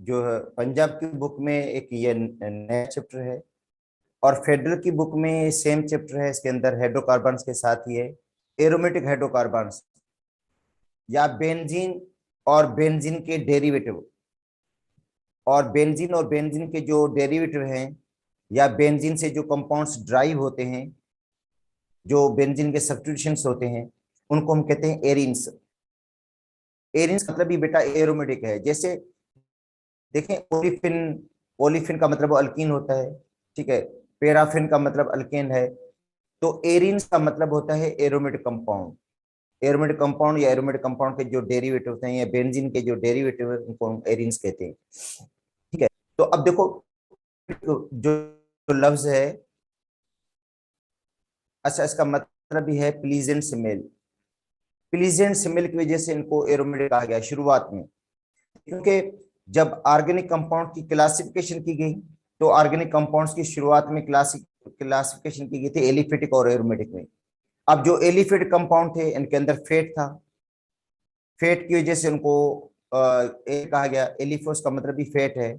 जो है पंजाब की बुक में एक ये नया चैप्टर है, और फेडरल की बुक में सेम चैप्टर है, इसके अंदर हाइड्रोकार्बन्स के साथ ही है एरोमेटिक हाइड्रोकार्बन्स, या बेंजीन और बेंजीन के डेरिवेटिव, और बेंजीन के जो डेरिवेटिव हैं, या बेंजीन से जो कंपाउंड्स ड्राइव होते हैं, जो बेंजीन के सब्स्टिट्यूशंस होते हैं, उनको हम कहते हैं एरिन्स। एरिन्स मतलब भी बेटा एरोमेटिक है। जैसे देखें, ओलिफिन, ओलिफिन का मतलब अल्कीन होता है, ठीक है। पैराफिन का मतलब अल्केन है। तो एरिन्स का मतलब होता है एरोमेटिक कंपाउंड। एरोमेटिक कंपाउंड या एरोमेटिक कंपाउंड के जो डेरिवेटिव होते हैं, या बेंजीन के जो डेरिवेटिव है, उनको हम एरिन्स कहते हैं, ठीक है। तो अब देखो, जो लफ्ज है, अच्छा, इसका मतलब भी है प्लीजेंट स्मेल। प्लीजेंट स्मेल की वजह से इनको एरोमेटिक कहा गया शुरुआत में, क्योंकि जब ऑर्गेनिक कंपाउंड की क्लासिफिकेशन की गई, तो ऑर्गेनिक कंपाउंड्स की शुरुआत में क्लासिफिकेशन की गई थी एलिफेटिक और एरोमेटिक में। अब जो एलिफेटिक कंपाउंड थे, इनके अंदर फेट था। फेट की वजह से उनको कहा गया एलिफोस, का मतलब भी फेट है।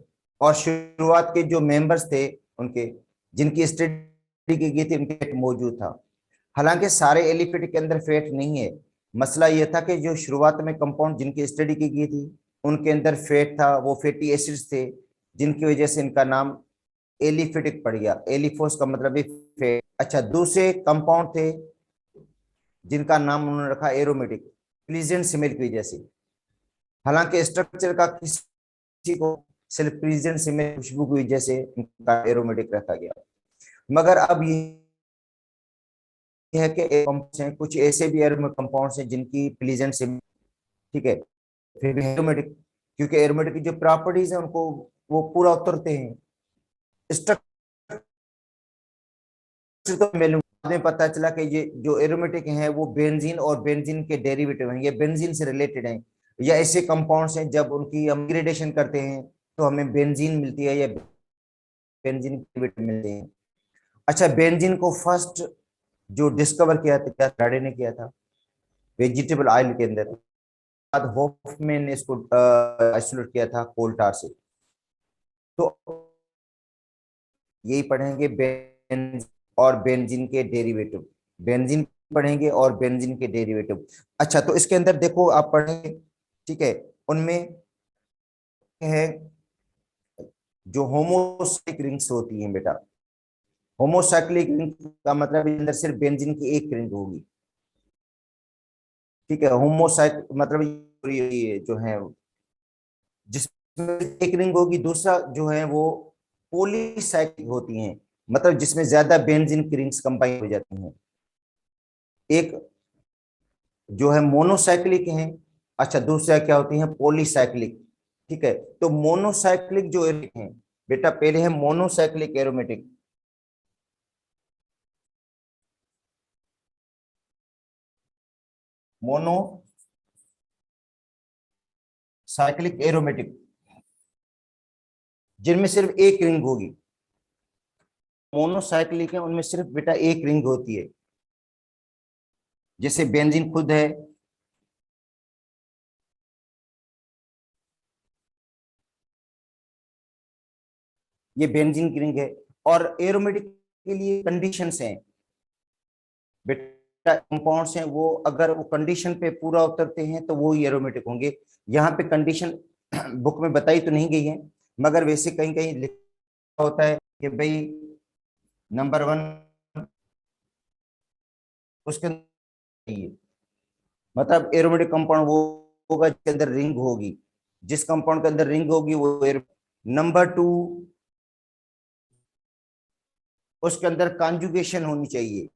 और शुरुआत के जो मेंबर्स थे उनके, जिनकी स्टडी की गई थी, उनके फेट मौजूद था। हालांकि सारे एलिफेटिक के अंदर फेट नहीं है। मसला यह था कि जो शुरुआत में कंपाउंड जिनकी स्टडी की गई थी, उनके अंदर फेट था, वो फैटी एसिड्स थे, जिनकी वजह से इनका नाम एलिफेटिक पड़ गया। एलिफोस का मतलब भी फेट। अच्छा, दूसरे कंपाउंड थे जिनका नाम उन्होंने रखा एरोमेटिक, प्लीजेंट स्मेल की वजह से। हालांकि स्ट्रक्चर का किसी को, सिर्फ प्लीजेंट स्मेल, खुशबू की वजह से इनका एरोमेटिक रखा गया। मगर अब ये है कि कंपाउंड्स हैं, कुछ ऐसे भी एरोमेटिक कंपाउंड्स हैं जिनकी प्लीजेंट स्मेल, ठीक है, फिर भी एरोमेटिक, क्योंकि एरोमेटिक की जो प्रॉपर्टीज है उनको वो पूरा उतरते हैं। स्ट्रक्चर तो मालूम, बाद में पता चला कि ये जो एरोमेटिक हैं वो बेंजीन और बेंजीन के डेरिवेटिव हैं, ये बेंजीन से रिलेटेड हैं, या ऐसे कंपाउंड्स हैं जब उनकी हम ग्रेडेशन करते हैं तो हमें बेंजीन मिलती है, या बेंजीन डेरिवेटिव मिलते हैं। अच्छा, बेंजीन को फर्स्ट जो डिस्कवर किया था, क्या डाडे ने किया था, वेजिटेबल ऑयल के अंदर। बाद होफमैन ने इसको आइसोलेट किया था कोल टार से। तो यही पढ़ेंगे, बेंजीन और बेंजीन के डेरिवेटिव। बेंजीन पढ़ेंगे और बेंजीन के डेरिवेटिव। अच्छा, तो इसके अंदर देखो आप पढ़ेंगे, ठीक है। उनमें है जो होमोसाइक्लिक रिंग्स होती हैं बेटा। होमोसाइक्लिक रिंग का मतलब अंदर सिर्फ बेंजीन की एक रिंग होगी, ठीक है। होमोसाइक मतलब ये जो है, जिसमें एक रिंग होगी, दूसरा जो है वो पॉलीसाइक्लिक होती हैं, मतलब जिसमें ज्यादा बेंजीन की रिंग्स कंबाइन हो जाती हैं। एक जो है मोनोसाइक्लिक है। अच्छा, दूसरा क्या होती है, पॉलीसाइक्लिक, ठीक है। तो मोनोसाइक्लिक जो एरोमेटिक है बेटा, पहले है मोनोसाइक्लिक एरोमेटिक। मोनोसाइक्लिक एरोमेटिक, जिनमें सिर्फ एक रिंग होगी। मोनोसाइक्लिक है, उनमें सिर्फ बेटा एक रिंग होती है, जैसे बेंजीन खुद है। ये बेंजीन की रिंग है। और एरोमेटिक के लिए कंडीशंस हैं बेटा, कंपाउंड्स हैं वो, अगर वो कंडीशन पे पूरा उतरते हैं तो वो ही एरोमेटिक होंगे। यहाँ पे कंडीशन बुक में बताई तो नहीं गई है, मगर वैसे कहीं कहीं लिखा होता है कि भाई नंबर वन, उसके अंदर ये, मतलब एरोमेटिक कंपाउंड वो होगा जिसके अंदर रिंग होगी। जिस कंपाउंड के अंदर रिंग होगी वो नंबर टू, उसके अंदर कॉन्जुगेशन होनी चाहिए।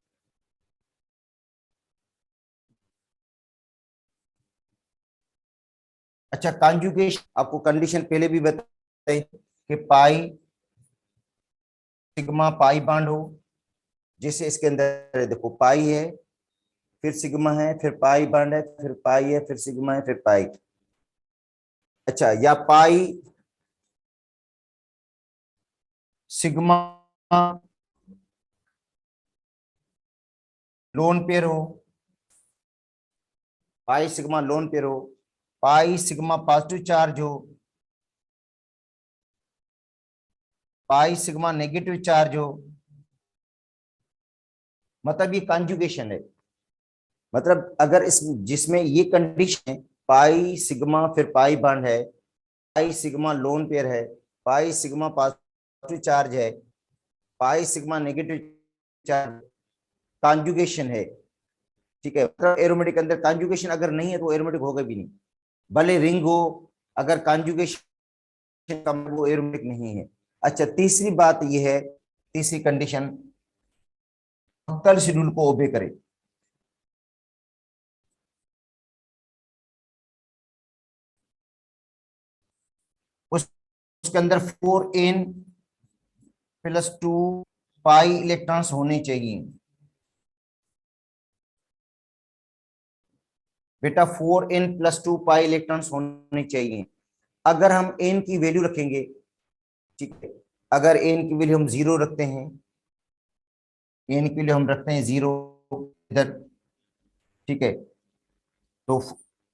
अच्छा, कॉन्जुगेशन आपको कंडीशन पहले भी बताई कि पाई सिग्मा पाई बांड हो। जैसे इसके अंदर देखो, पाई है, फिर सिग्मा है, फिर पाई बांड है, फिर पाई है, फिर सिग्मा है, फिर पाई। अच्छा, या पाई सिग्मा लोन पेयर हो, पाई सिग्मा लोन पेयर हो, पाई सिग्मा पॉजिटिव चार्ज हो, पाई सिग्मा नेगेटिव चार्ज हो, मतलब ये कॉन्जुगेशन है। मतलब अगर इस जिसमें ये कंडीशन है, पाई सिग्मा फिर पाई बॉन्ड है, पाई सिग्मा लोन पेयर है, पाई सिग्मा पॉजिटिव चार्ज है, pi sigma negative charge, conjugation है। ठीक है, मतलब एरोमेटिक के अंदर कॉन्जुगेशन अगर नहीं है तो एरोमेटिक होगा भी नहीं, भले रिंग हो, अगर कॉन्जुगेशन कम वो एरोमेटिक नहीं है। अच्छा, तीसरी बात यह है, तीसरी कंडीशन, ऑक्टल शेड्यूल को ओबे करे। उस उसके अंदर 4n+2 पाई इलेक्ट्रॉन्स होने चाहिए बेटा, 4n+2 पाई इलेक्ट्रॉन्स होने चाहिए। अगर हम n की वैल्यू रखेंगे, ठीक है, अगर n की वैल्यू हम 0 रखते हैं, n की वैल्यू हम रखते हैं 0 इधर, ठीक है, तो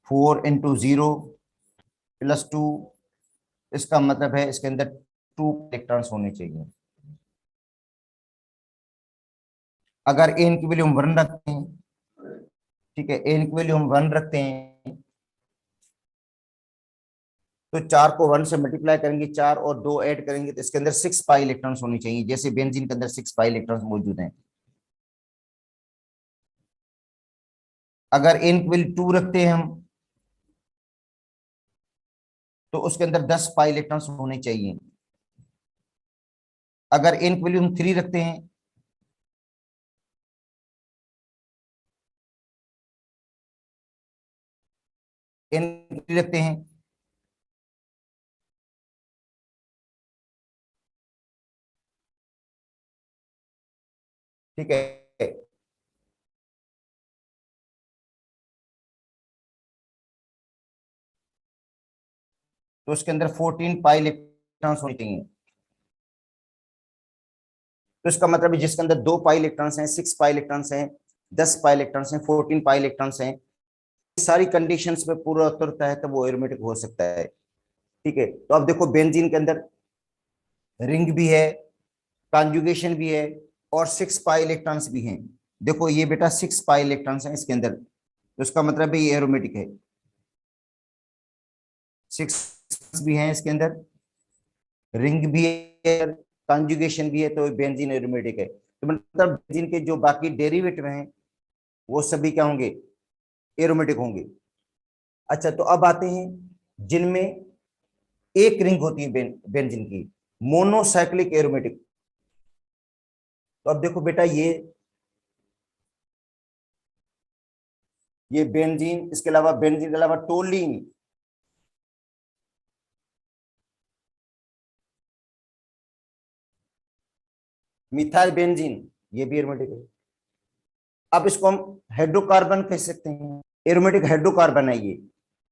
4 × 0 + 2, इसका मतलब है इसके अंदर 2 इलेक्ट्रॉन्स होने चाहिए। अगर n की वैल्यू हम 1 रखते हैं, ठीक है, n की वैल्यू हम 1 रखते हैं, तो 4 को 1 से मल्टीप्लाई करेंगे, 4 और 2 ऐड करेंगे तो इसके अंदर 6 पाई इलेक्ट्रॉन्स होनी चाहिए, जैसे बेंजीन के अंदर 6 पाई इलेक्ट्रॉन्स मौजूद हैं। अगर n की वैल्यू 2 रखते हैं हम, तो उसके अंदर 10 पाई इलेक्ट्रॉन्स होने चाहिए। अगर n की वैल्यू हम 3 रखते हैं, n की 3 रखते हैं, ठीक है, तो उसके अंदर 14 पाई इलेक्ट्रॉन्स होने चाहिए। तो इसका मतलब है जिसके अंदर 2 पाई इलेक्ट्रॉन्स हैं, 6 पाई इलेक्ट्रॉन्स हैं, 10 पाई इलेक्ट्रॉन्स हैं, 14 पाई इलेक्ट्रॉन्स हैं, सारी कंडीशंस पे पूरा उतरता है तब वो एरोमेटिक हो सकता है। ठीक है, तो अब देखो बेंजीन के अंदर रिंग भी है, कॉन्जुगेशन भी है, और 6 पाई इलेक्ट्रॉन्स भी हैं। देखो ये बेटा 6 पाई इलेक्ट्रॉन्स हैं इसके अंदर, तो इसका मतलब है ये एरोमेटिक है। 6 भी हैं इसके अंदर, रिंग भी है, कॉन्जुगेशन भी है, तो बेंजीन एरोमेटिक है। तो मतलब बेंजीन के जो बाकी डेरिवेटिव हैं वो सभी क्या होंगे, एरोमेटिक होंगे। अच्छा, तो अब आते हैं जिनमें एक रिंग होती है बेंजीन की, मोनोसाइक्लिक एरोमेटिक। तो अब देखो बेटा ये बेंजीन, इसके अलावा बेंजीन के अलावा टोलीन, मिथाइल बेंजीन, ये भी एरोमेटिक है। अब इसको हम हाइड्रोकार्बन कह सकते हैं, एरोमेटिक हाइड्रोकार्बन है ये,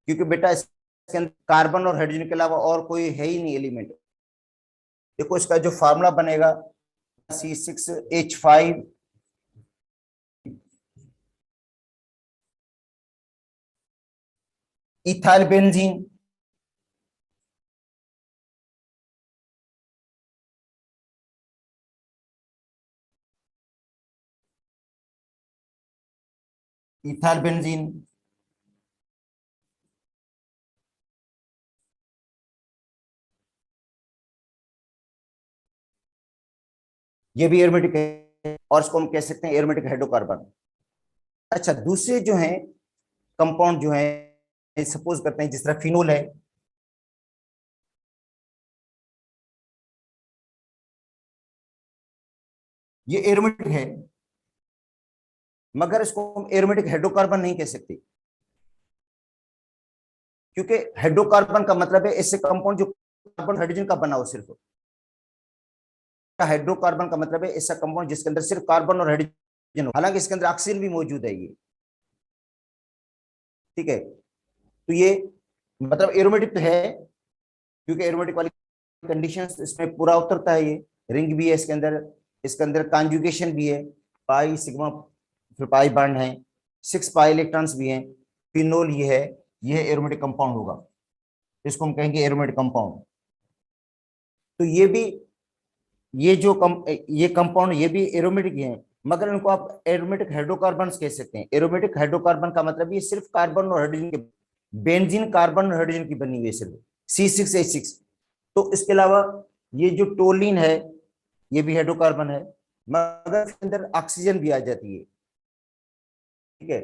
क्योंकि बेटा इसके अंदर कार्बन और हाइड्रोजन के अलावा और कोई है ही नहीं एलिमेंट। देखो इसका जो फार्मूला बनेगा, C6H5, ethyl benzene, ethyl benzene, ये भी एरोमेटिक है, और इसको हम कह सकते हैं एरोमेटिक हाइड्रोकार्बन। अच्छा, दूसरे जो हैं कंपाउंड जो है, सपोज करते हैं जिस तरह फिनोल है, ये एरोमेटिक है, मगर इसको हम एरोमेटिक हाइड्रोकार्बन नहीं कह सकते, क्योंकि हाइड्रोकार्बन का मतलब है ऐसे कंपाउंड जो कार्बन हाइड्रोजन का बना हो सिर्फ। हाइड्रोकार्बन का मतलब है ऐसा कंपाउंड जिसके अंदर सिर्फ कार्बन और हाइड्रोजन हो, हालांकि इसके अंदर ऑक्सीजन भी मौजूद है ये। ठीक है, तो ये मतलब एरोमेटिक तो है, क्योंकि एरोमेटिक वाली कंडीशंस इसमें पूरा उतरता है। ये रिंग भी है इसके अंदर कॉन्जुगेशन भी है, पाई सिग्मा फिर पाई बॉन्ड है, 6 पाई इलेक्ट्रॉन्स भी हैं, फिनोल ये है, ये एरोमेटिक कंपाउंड होगा, इसको हम कहेंगे एरोमेटिक कंपाउंड। तो ये भी ये कंपाउंड ये भी एरोमेटिक है, मगर इनको आप एरोमेटिक हाइड्रोकार्बन कह सकते हैं। एरोमेटिक हाइड्रोकार्बन का मतलब ये सिर्फ कार्बन और हाइड्रोजन के, बेंजीन कार्बन और हाइड्रोजन की बनी हुई है सिर्फ, C6H6। तो इसके अलावा ये जो टोलिन है ये भी हाइड्रोकार्बन है, मगर इसके अंदर ऑक्सीजन भी आ जाती है, ठीक है,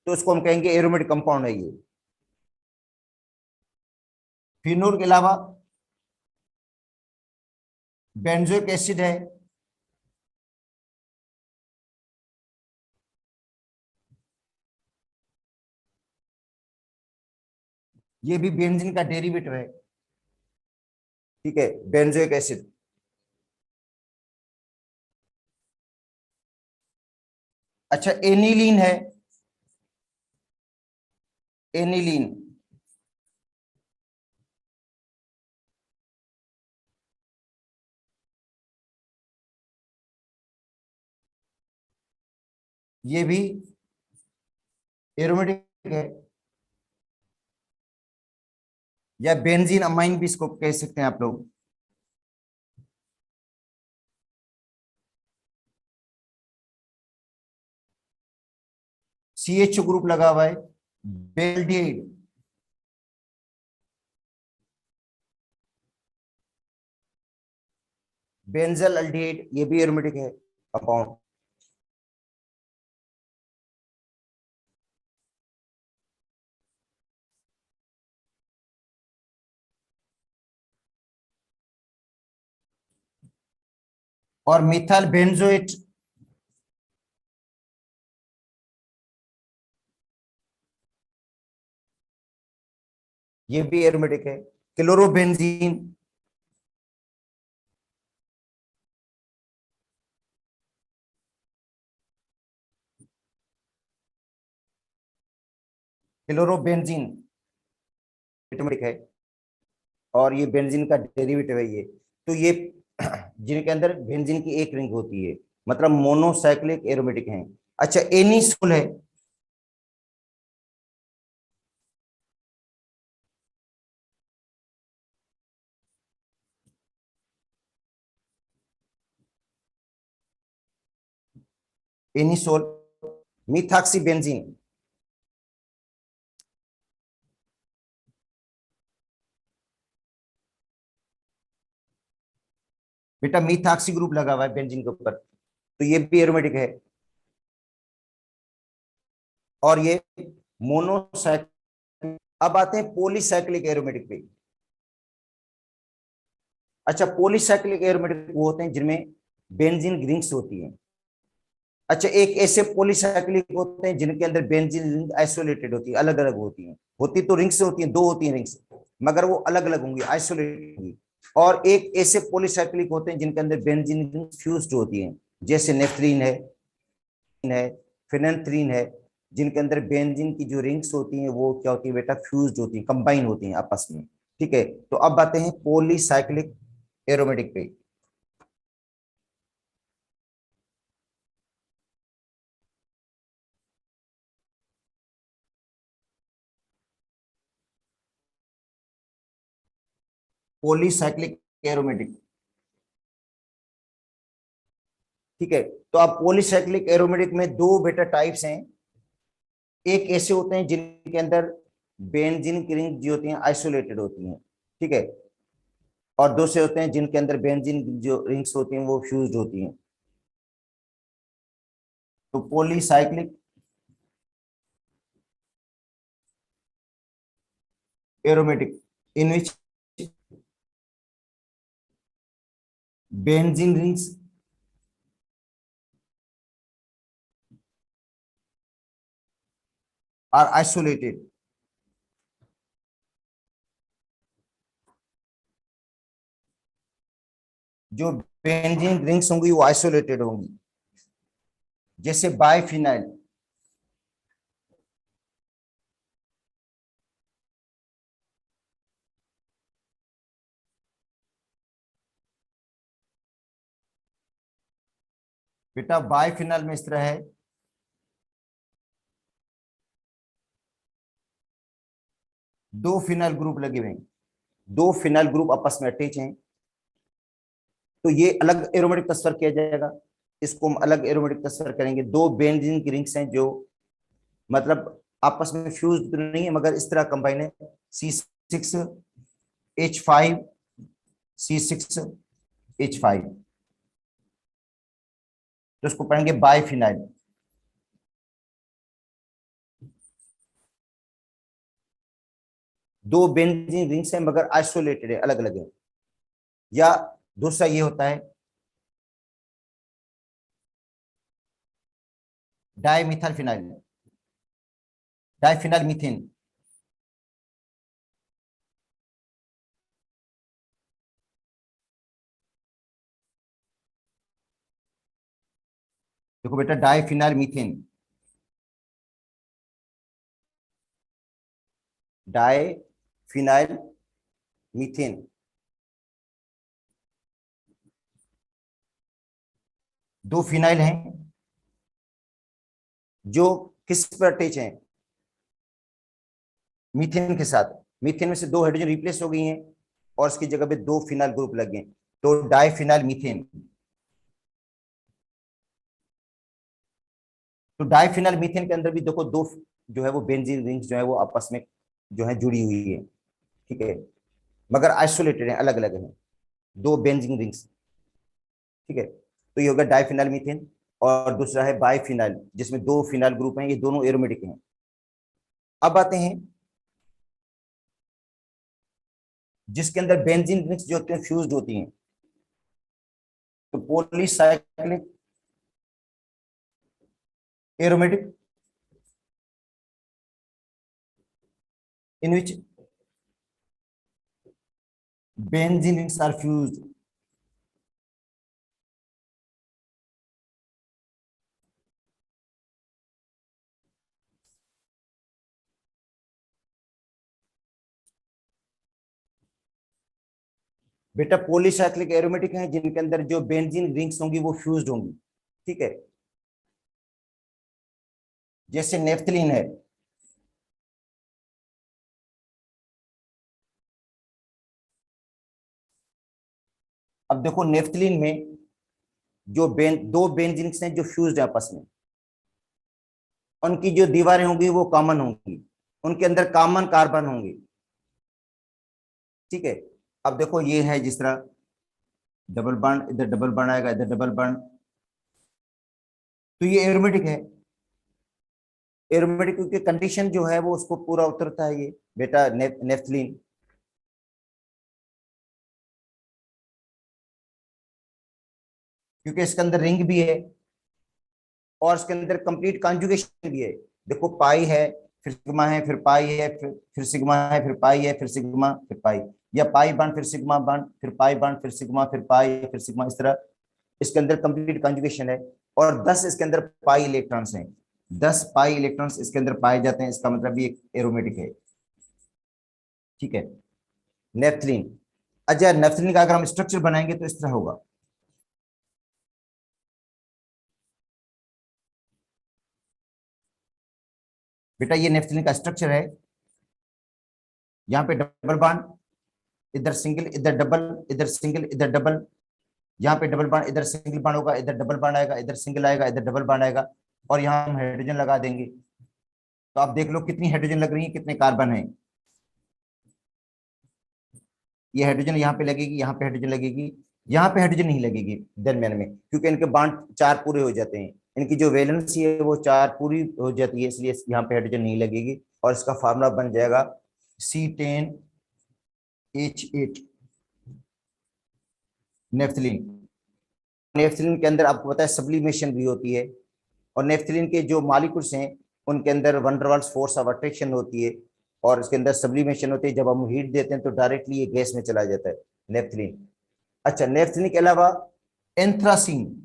तो इसको हम कहेंगे एरोमेटिक कंपाउंड है ये। फिनोल के अलावा बेंजोइक एसिड है, ये भी बेंजीन का डेरिवेटिव है, ठीक है, बेंजोइक एसिड। अच्छा, एनिलीन है, एनिलीन, ये भी एरोमेटिक है, या बेंजीन अमाइन भी इसको कह सकते हैं आप लोग। CH ग्रुप लगा हुआ है, बेल्डिहाइड, बेंजल अल्डिहाइड, ये भी एरोमेटिक है कंपाउंड। और मिथाइल बेंजोएट, ये भी एरोमेटिक है। क्लोरोबेंजीन, क्लोरोबेंजीन एरोमेटिक है, और ये बेंजीन का डेरिवेटिव है ये। तो ये जिनके अंदर बेंजीन की एक रिंग होती है, मतलब मोनोसाइक्लिक एरोमेटिक हैं। अच्छा, एनिसोल है, एनिसोल, मिथॉक्सी बेंजीन, बेटा मिथॉक्सी ग्रुप लगा हुआ है बेंजीन के ऊपर, तो ये भी एरोमेटिक है। और ये मोनोसाइक्लिक। अब आते हैं पॉलीसाइक्लिक एरोमेटिक पे। अच्छा, पॉलीसाइक्लिक एरोमेटिक वो होते हैं जिनमें बेंजीन रिंग्स होती हैं। अच्छा, एक ऐसे पॉलीसाइक्लिक होते हैं जिनके अंदर बेंजीन रिंग आइसोलेटेड होती है, अलग अलग होती हैं। होती तो रिंग्स होती हैं, दो होती हैं रिंग्स, मगर वो अलग अलग होंगी, आइसोलेटेड होंगी। और एक ऐसे पॉलीसाइक्लिक होते हैं जिनके अंदर बेंजीन रिंग फ्यूज्ड होती हैं, जैसे नेफ्थलीन है, फिनेंथ्रीन है, जिनके अंदर बेंजीन की जो रिंग्स होती हैं वो क्या होती है बेटा, फ्यूज्ड होती हैं, कंबाइन होती हैं आपस में। ठीक है, तो अब आते हैं पॉलीसाइक्लिक एरोमेटिक पे। पॉलीसाइक्लिक एरोमेटिक, ठीक है, तो अब पॉलीसाइक्लिक एरोमेटिक में दो बेटा टाइप्स हैं। एक ऐसे होते हैं जिनके अंदर बेंजीन की रिंग जो होती हैं आइसोलेटेड होती हैं, ठीक है, और दूसरे होते हैं जिनके अंदर बेंजीन जो रिंग्स होती हैं वो फ्यूज्ड होती हैं। तो polycyclic aromatic in which benzene rings are isolated, जो बेंजीन रिंग्स होंगी वो आइसोलेटेड होंगी, जैसे बाइफिनाइल। बेटा बाइफिनाइल में इस तरह है, दो फिनाइल ग्रुप लगे हुए हैं, दो फिनाइल ग्रुप आपस में अटैच हैं, तो ये अलग एरोमेटिक ट्रांसफर किया जाएगा, इसको हम अलग एरोमेटिक ट्रांसफर करेंगे। दो बेंजीन की रिंग्स हैं जो मतलब आपस में फ्यूज तो नहीं है मगर इस तरह कंबाइन है, C6H5 C6H5, तो इसको पढ़ेंगे बाइफिनाइल। दो बेंजीन रिंग्स हैं मगर आइसोलेटेड है, अलग अलग है। या दूसरा ये होता है डाइमिथाइल फिनाइल, डाइफिनाइल मीथेन। देखो बेटा डाइफिनाइल मीथेन, डाइफिनाइल मीथेन, दो फिनाइल हैं जो किस पर अटैच हैं, मीथेन के साथ। मीथेन में से दो हाइड्रोजन रिप्लेस हो गई हैं और इसकी जगह पे दो फिनाइल ग्रुप लगे, तो डाइफिनाइल मीथेन। तो डाइफिनाइल मीथेन के अंदर भी देखो दो जो है वो बेंजीन रिंग्स जो है वो आपस में जो है जुड़ी हुई है, ठीक है, मगर आइसोलेटेड है, अलग अलग है, दो बेंजीन रिंग्स, ठीक है। तो ये होगा डाइफिनाइल मीथेन। और दूसरा है बाइफिनाइल जिसमें दो फिनाइल ग्रुप हैं, ये दोनों एरोमेटिक हैं। अब आते हैं जिसके अंदर बेंजीन रिंग्स जो होते हैं फ्यूज्ड होती हैं, तो polycyclic aromatic in which benzene rings are fused। बेटा पॉलीसाइक्लिक एरोमेटिक हैं जिनके अंदर जो बेंजीन रिंग्स होंगी वो फ्यूज्ड होंगी, ठीक है, जैसे नेफ्थलीन है। अब देखो नेफ्थलीन में जो दो बेंजीन हैं जो फ्यूज्ड है आपस में, उनकी जो दीवारें होंगी वो कॉमन होंगी, उनके अंदर कॉमन कार्बन होंगे, ठीक है। अब देखो ये है जिस तरह डबल बॉन्ड, इधर डबल बॉन्ड आएगा, इधर डबल बॉन्ड, तो ये एरोमेटिक है। एरोमेटिक की कंडीशन जो है वो उसको पूरा उतरता है ये बेटा नेफ्थलीन। क्योंकि इसके अंदर रिंग भी है और इसके अंदर कंप्लीट कॉन्जुगेशन भी है। देखो पाई है, फिर सिग्मा है, फिर पाई है, फिर सिग्मा है, फिर पाई है, फिर सिग्मा, फिर पाई, या पाई बांड फिर सिग्मा बांड, फिर पाई बांड, फिर सिग्मा, फिर पाई, फिर सिग्मा, इस तरह इसके अंदर कंप्लीट कॉन्जुगेशन है। और 10 इसके अंदर पाई इलेक्ट्रॉन्स हैं, 10 पाई इलेक्ट्रॉन्स इसके अंदर पाए जाते हैं, इसका मतलब ये एक एरोमेटिक है, ठीक है। नेफ्थलीन, अच्छा नेफ्थलीन का अगर हम स्ट्रक्चर बनाएंगे तो इस तरह होगा। बेटा ये नेफ्थलीन का स्ट्रक्चर है, यहाँ पे डबल बॉन्ड, इधर सिंगल, इधर डबल, इधर सिंगल, इधर डबल, यहाँ पे डबल बॉन्ड, इधर सिंगल बॉन्ड होगा, इधर डबल बॉन्ड आएगा, इधर सिंगल आएगा, इधर डबल बॉन्ड आएगा, और यहाँ हम हाइड्रोजन लगा देंगे। तो आप देख लो कितनी हाइड्रोजन लग रही है, कितने कार्बन है। ये हाइड्रोजन यहाँ पे लगेगी, यहाँ पे हाइड्रोजन लगेगी, यहाँ पे हाइड्रोजन नहीं लगेगी दरमियान में, क्योंकि इनके बॉन्ड चार पूरे हो जाते हैं, इनकी जो वैलेंसी है वो चार पूरी हो जाती है, इसलिए यहाँ पे हाइड्रोजन नहीं लगेगी। और इसका फार्मूला बन जाएगा C10H8 नेफ्थलीन। नेफ्थलीन के अंदर आपको पता है सब्लिमेशन भी होती है, और नेफ्थलीन के जो मॉलिक्यूल्स हैं उनके अंदर van der Waals force of attraction होती है, और इसके अंदर सब्लिमेशन होती है। जब हम हीट देते हैं तो डायरेक्टली ये गैस में चला जाता है नेफ्थलीन। अच्छा नेफ्थलीन के अलावा एंथ्रासीन,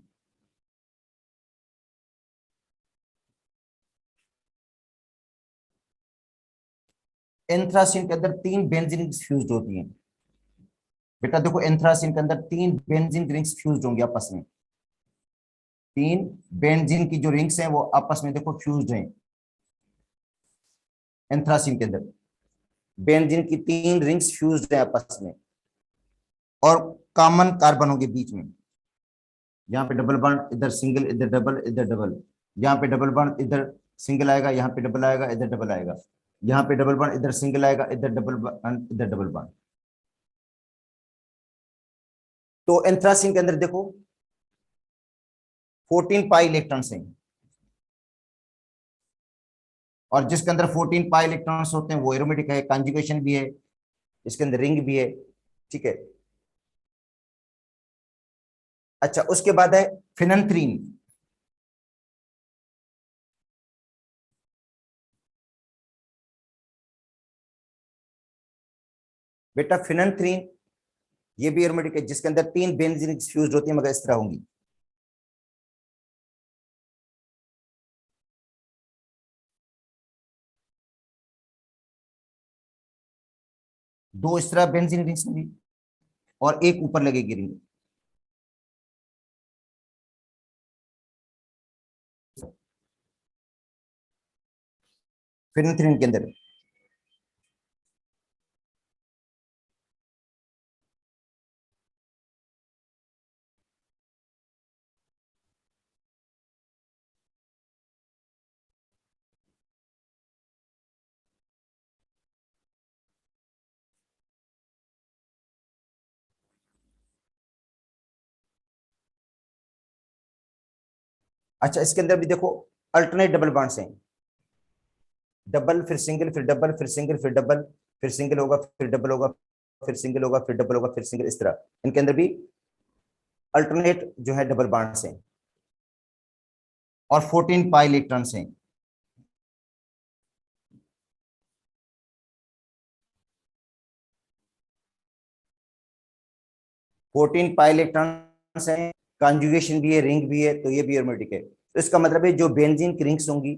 एंथ्रासीन के अंदर तीन बेंजीन फ्यूज्ड होती हैं। बेटा देखो एंथ्रासीन के अंदर तीन बेंजीन रिंग्स फ्यूज्ड होंगे आपस में, तीन बेंजीन की जो रिंग्स हैं वो आपस में देखो फ्यूज्ड हैं एंथ्रासीन के अंदर, बेंजीन की तीन रिंग्स फ्यूज्ड हैं आपस में। और कॉमन कार्बन होंगे बीच में, यहाँ पे डबल बॉन्ड, इधर सिंगल, इधर डबल, इधर डबल, यहाँ पे डबल बॉन्ड, इधर सिंगल आएगा, यहाँ पे डबल आएगा, इधर डबल आएगा, यहाँ पे डबल बॉन्ड, इधर सिंगल आएगा, इधर डबल बॉन्ड, इधर डबल बॉन्ड। तो एंथ्रासीन के अंदर देखो 14 पाई इलेक्ट्रॉन्स हैं, और जिसके अंदर 14 पाई इलेक्ट्रॉन्स होते हैं वो एरोमेटिक है, कॉन्जुगेशन भी है, इसके अंदर रिंग भी है, ठीक है। अच्छा, उसके बाद है फिनंथ्रीन। बेटा फिनंथ्रीन ये भी एरोमेटिक है, जिसके अंदर 3 बेंजीन फ्यूज होती है, मगर इस तरह होंगी। दो इस तरह बेंजीन रिंग्स होंगी और एक ऊपर लगेगी रिंग। फिनंथ्रीन के अंदर अच्छा, इसके अंदर भी देखो अल्टरनेट डबल बॉन्ड्स हैं, डबल फिर सिंगल फिर डबल फिर सिंगल फिर डबल, फिर सिंगल होगा फिर डबल होगा, फिर सिंगल होगा फिर डबल होगा फिर सिंगल, इस तरह इनके अंदर भी अल्टरनेट जो है डबल बॉन्ड्स हैं, और 14 पाई इलेक्ट्रॉन्स हैं। फोर्टीन पाई इलेक्ट्रॉन्स हैं, कॉन्जुगेशन भी है, रिंग भी है, तो ये भी एरोमेटिक है। तो इसका मतलब है जो बेंजीन की रिंग्स होंगी,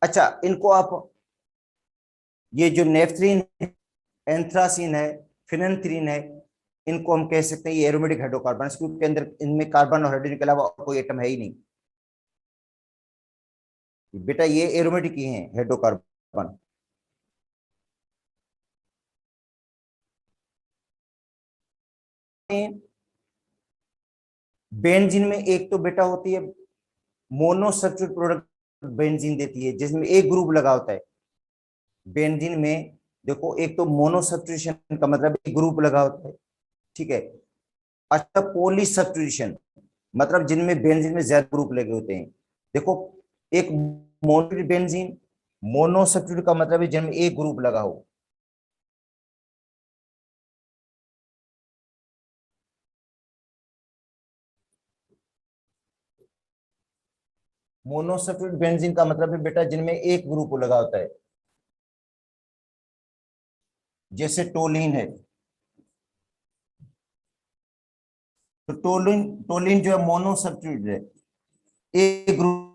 अच्छा इनको आप, ये जो नेफ्थलीन है, एंथ्रासीन है, फिनंथ्रीन है, इनको हम कह सकते हैं ये एरोमेटिक हाइड्रोकार्बन, क्योंकि अंदर इनमें कार्बन और हाइड्रोजन के अलावा और कोई एटम है ही नहीं। बेटा ये एरोमेटिक ही हैं हाइड्रोकार्बन। बेंजीन में एक तो बेटा होती है मोनो सब्स्टिट्यूट प्रोडक्ट, बेंजीन देती है जिसमें एक ग्रुप लगा होता है। बेंजीन में देखो एक तो मोनो सब्स्टिट्यूशन का मतलब एक ग्रुप लगा होता है, ठीक है। अच्छा, पॉली सब्स्टिट्यूशन मतलब जिनमें बेंजीन में ज्यादा ग्रुप लगे होते हैं। देखो एक मोनो बेंजीन, मोनो सब्स्टिट्यूट का मतलब है जिनमें एक ग्रुप लगा हो। मोनो सब्स्टिट्यूट बेंजीन का मतलब है बेटा जिनमें एक ग्रुप लगा होता है, जैसे टोलिन है। तो टोलिन टोलिन जो है मोनो सब्स्टिट्यूट है, एक ग्रुप।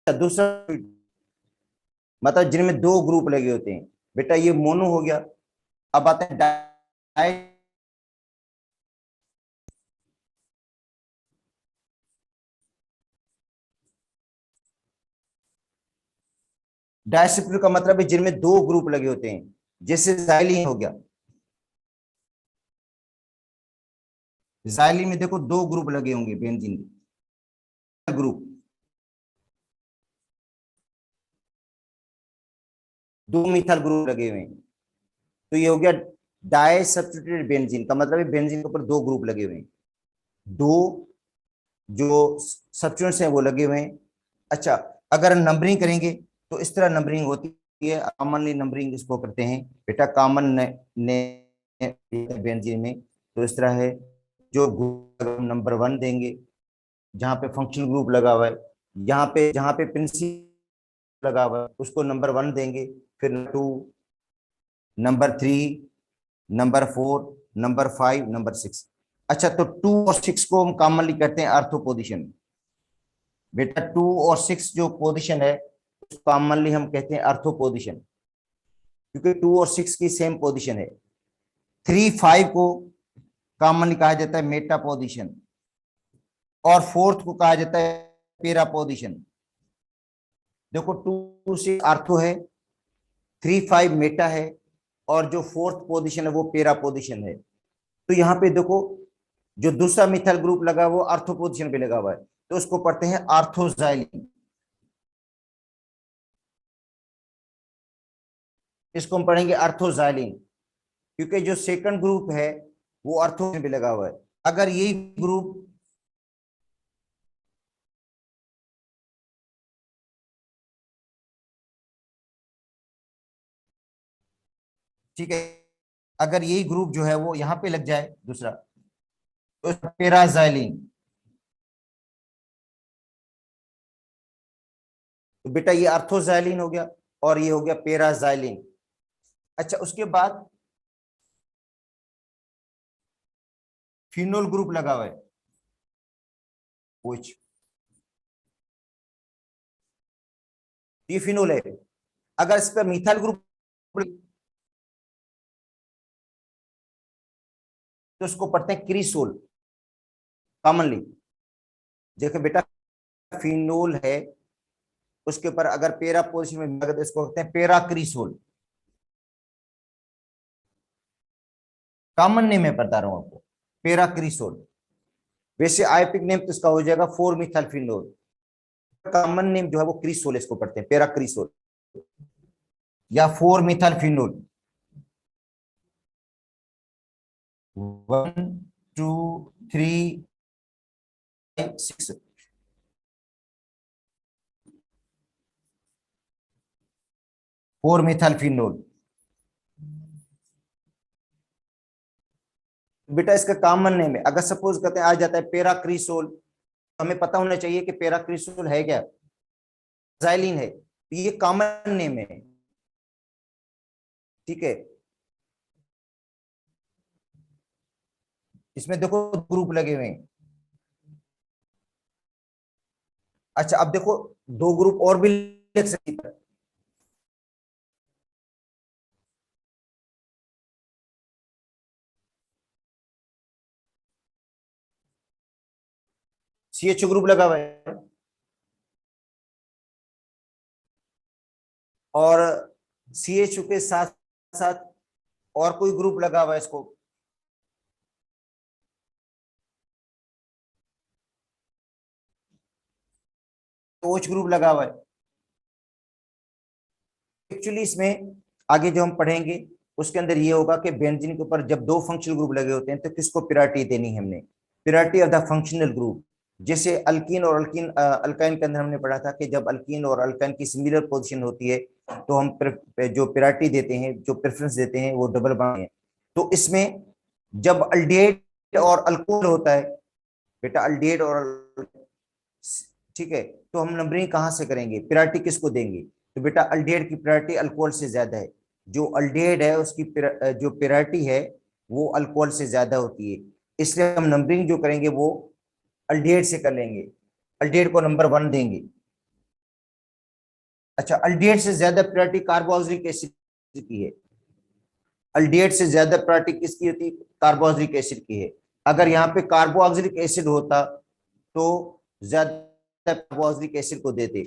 दूसरा मतलब जिनमें दो ग्रुप लगे होते हैं, बेटा ये मोनो हो गया। अब आते हैं डाई, डायसल्फाइड का मतलब है जिनमें दो ग्रुप लगे होते हैं, जैसे जाइलिन हो गया। जाइलिन में देखो दो ग्रुप लगे होंगे बेंजीन ग्रुप, दो मिथाइल ग्रुप लगे हुए हैं, तो ये हो गया डाई सब्स्टिट्यूटेड बेंजीन का मतलब है बेंजीन के ऊपर दो ग्रुप लगे हुए हैं, दो जो सब्स्टिट्यूएंट्स हैं वो लगे हुए हैं। अच्छा, अगर नंबरिंग करेंगे तो इस तरह नंबरिंग होती है, कॉमनली नंबरिंग इसको करते हैं बेटा, कॉमन ने बेंजीन में तो इस तरह है। जो ग्रुप नंबर 1 देंगे जहां पे फंक्शनल ग्रुप लगा हुआ है, यहाँ पे जहां पे प्रिंसिपल लगा हुआ है उसको नंबर 1 देंगे, फिर 2, नंबर 3, नंबर 4, नंबर 5, नंबर 6। अच्छा, तो 2 और 6 को हम कॉमनली कहते हैं आर्थो पोजीशन। बेटा 2 और 6 जो पोजीशन है कॉमनली हम कहते हैं आर्थो पोजीशन, क्योंकि 2 और 6 की सेम पोजीशन है। 3, 5 को कॉमनली कहा जाता है मेटा पोजीशन, और फोर्थ को कहा जाता है पेरा पोजीशन। देखो 2 से आर्थो है, 3, 5 मेटा है, और जो फोर्थ पोजीशन है वो पेरा पोजीशन है। तो यहाँ पे देखो जो दूसरा मिथाइल ग्रुप लगा वो आर्थो पोजीशन पे लगा हुआ है, तो उसको पढ़ते हैं आर्थोजाइलिन। इसको हम पढ़ेंगे आर्थोजाइलिन, क्योंकि जो सेकंड ग्रुप है वो आर्थो पे लगा हुआ है। अगर यही ग्रुप ठीक है, अगर यही ग्रुप जो है वो यहाँ पे लग जाए दूसरा, तो पेराजाइलिन। तो बेटा ये आर्थोजाइलिन हो गया और ये हो गया पेराजाइलिन। अच्छा, उसके बाद फिनोल ग्रुप लगा हुआ है, OH, ये फिनोल है। अगर इस पर मिथाइल ग्रुप तो उसको पढ़ते हैं क्रिसोल कॉमनली। देखो बेटा फिनोल है, उसके ऊपर अगर पेरा पोजीशन में लगे तो इसको कहते हैं पेरा क्रिसोल। कॉमन नेम में बता रहा हूं आपको, पेरा क्रिसोल। वैसे आईपिक नेम तो इसका हो जाएगा 4 मिथाइल फिनोल। कॉमन नेम जो है वो क्रिसोल, इसको पढ़ते हैं पेरा क्रिसोल या 4 मिथाइल फिनोल। 1 2 3 6, 4 methyl phenol. बेटा इसका कॉमन नेम है, अगर सपोज कहते हैं आ जाता है पेरा क्रिसोल, तो हमें पता होना चाहिए कि पेरा क्रिसोल है क्या, जाइलिन है, तो ये कॉमन नेम है। ठीक है, इसमें देखो ग्रुप लगे हुए हैं। अच्छा अब देखो दो ग्रुप और भी लिख सकते हैं। CHO ग्रुप लगा हुआ है और CHO के साथ साथ और कोई ग्रुप लगा हुआ है, इसको OH ग्रुप लगा हुआ है। एक्चुअली इसमें आगे जो हम पढ़ेंगे उसके अंदर ये होगा कि बेंजीन के ऊपर जब दो फंक्शनल ग्रुप लगे होते हैं तो किसको प्रायोरिटी देनी है हमने, priority of the functional group. जैसे अल्कीन और अल्काइन के अंदर हमने पढ़ा था कि जब अल्कीन और अल्काइन की सिमिलर पोजीशन होती है तो हम जो प्रायोरिटी देते हैं, जो प्रेफरेंस देते हैं वो डबल बॉन्ड है। तो इसमें जब अल्डिहाइड और अल्कोहल होता है, बेटा अल्डिहाइड और ठीक है, तो हम नंबरिंग कहां से करेंगे, प्रायोरिटी किसको देंगे, तो बेटा अल्डिहाइड की प्रायोरिटी अल्कोहल से ज्यादा है। जो अल्डिहाइड है उसकी जो प्रायोरिटी है वो अल्कोहल से ज्यादा होती है, इसलिए हम नंबरिंग जो करेंगे वो अल्डिहाइड से कर लेंगे, अल्डिहाइड को नंबर 1 देंगे। अच्छा, अल्डिहाइड से ज्यादा प्रायोरिटी कार्बोक्सिलिक एसिड की है, अल्डिहाइड से ज्यादा प्रायोरिटी किसकी होती है, कार्बोक्सिलिक एसिड की है। अगर यहाँ पे कार्बोक्सिलिक एसिड होता तो ज्यादा कार्बोक्सिलिक एसिड को देते।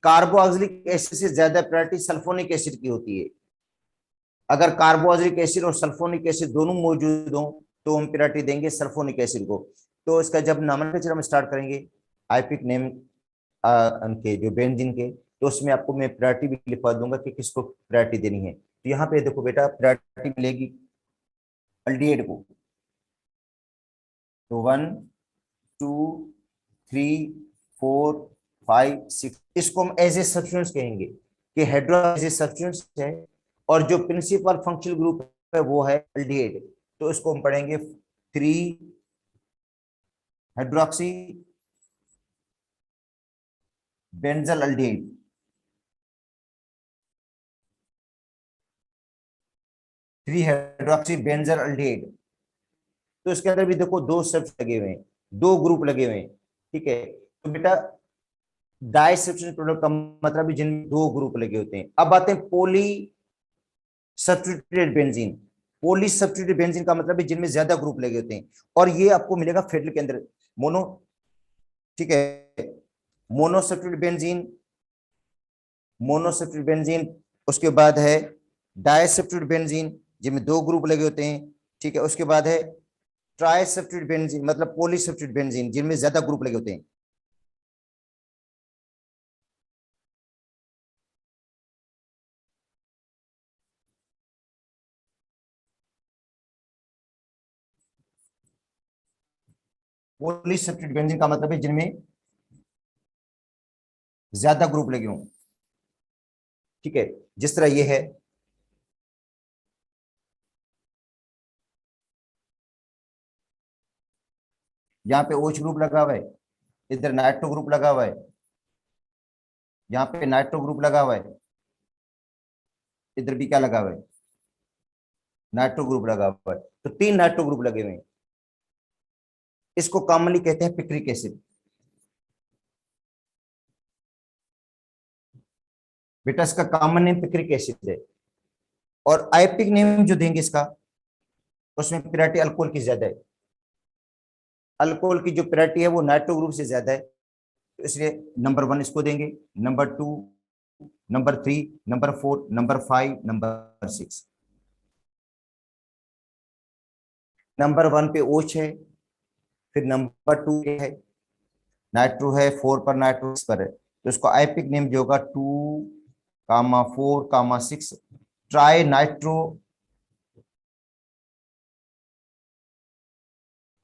कार्बोक्सिलिक एसिड से ज्यादा प्रायोरिटी सल्फोनिक एसिड की होती है। अगर कार्बोक्सिलिक एसिड और सल्फोनिक एसिड दोनों मौजूद हो तो हम प्रायोरिटी देंगे सल्फोनिक एसिड को। तो इसका जब नॉमेनक्लेचर हम स्टार्ट करेंगे आईपिक नेम के जो बेंजीन के, तो उसमें आपको मैं प्रायोरिटी भी लिखवा दूंगा कि किसको प्रायोरिटी देनी है। तो यहाँ पे देखो बेटा प्रायोरिटी मिलेगी अल्डिहाइड को। तो 1 2 3 4 5 6, इसको हम एज ए सब्स्टिट्यूएंट्स कहेंगे कि हेड्रो एज ए सब्स्टिट्यूएंट्स है, और जो प्रिंसिपल फंक्शनल ग्रुप है वो है अल्डिहाइड। तो इसको हम पढ़ेंगे 3 hydroxy benzyl aldehyde. 3 hydroxy benzyl aldehyde. तो इसके अंदर भी देखो दो सब्स लगे हुए हैं, दो ग्रुप लगे हुए हैं। ठीक है, तो बेटा डाई सब्स्टिट्यूशन प्रोडक्ट का मतलब है जिनमें दो ग्रुप लगे होते हैं। अब आते हैं poly substituted benzene. Poly substituted benzene का मतलब है जिनमें ज्यादा ग्रुप लगे होते हैं, और ये आपको मिलेगा फेडरल के अंदर मोनो। ठीक है, mono substituted benzene, mono substituted benzene, उसके बाद है डाई सब्स्टिट्यूट बेंजीन जिनमें दो ग्रुप लगे होते हैं, ठीक है। उसके बाद है ट्राई सब्स्टिट्यूट बेंजीन मतलब पॉली सब्स्टिट्यूट बेंजीन जिनमें ज्यादा ग्रुप लगे होते हैं। पॉली सब्स्टिट्यूट बेंजीन का मतलब है जिनमें ज्यादा ग्रुप लगे हों, ठीक है। जिस तरह ये है, यहाँ पे OH ग्रुप लगा हुआ है, इधर नाइट्रो ग्रुप लगा हुआ है, यहाँ पे नाइट्रो ग्रुप लगा हुआ है, इधर भी क्या लगा हुआ है, नाइट्रो ग्रुप लगा हुआ है। तो तीन नाइट्रो ग्रुप लगे हुए हैं। इसको कॉमनली कहते हैं पिक्रिक एसिड। बेटा इसका कॉमन नेम पिक्रिक एसिड है। और आइपिक नेम जो देंगे इसका, उसमें पिराटी अल्कोहल की ज्यादा है। अल्कोहल की जो पिराटी है वो नाइट्रो ग्रुप से ज्यादा है, तो इसलिए नंबर 1 इसको देंगे, number 2, number 3, number 4, number 5, number 6। Number 1 पे OH है, फिर नंबर 2 है नाइट्रो है, 4 पर नाइट्रो पर है, तो इसको आइपिक नेम जो होगा 2, 4, 6 ट्राई नाइट्रो,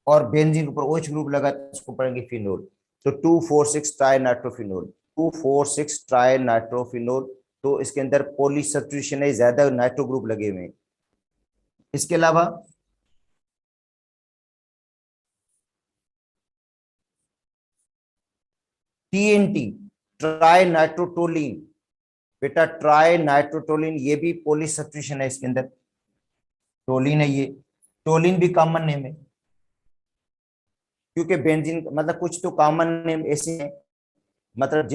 और बेंजीन के ऊपर OH ग्रुप लगा तो इसको पढ़ेंगे फिनोल। तो 2,4,6 ट्राई नाइट्रोफिनोल, 2,4,6 ट्राई नाइट्रोफिनोल। तो इसके अंदर पॉली सब्स्टिट्यूशन है, ज्यादा नाइट्रो ग्रुप लगे हुए हैं। इसके अलावा TNT, ट्राई नाइट्रोटोलिन। बेटा ट्राई नाइट्रोटोलिन ये भी पॉली सब्स्टिट्यूशन है, इसके अंदर टोलिन है ये। टोलिन भी कॉमन नेम है, क्योंकि बेंजीन मतलब कुछ तो कॉमन नेम ऐसे हैं, मतलब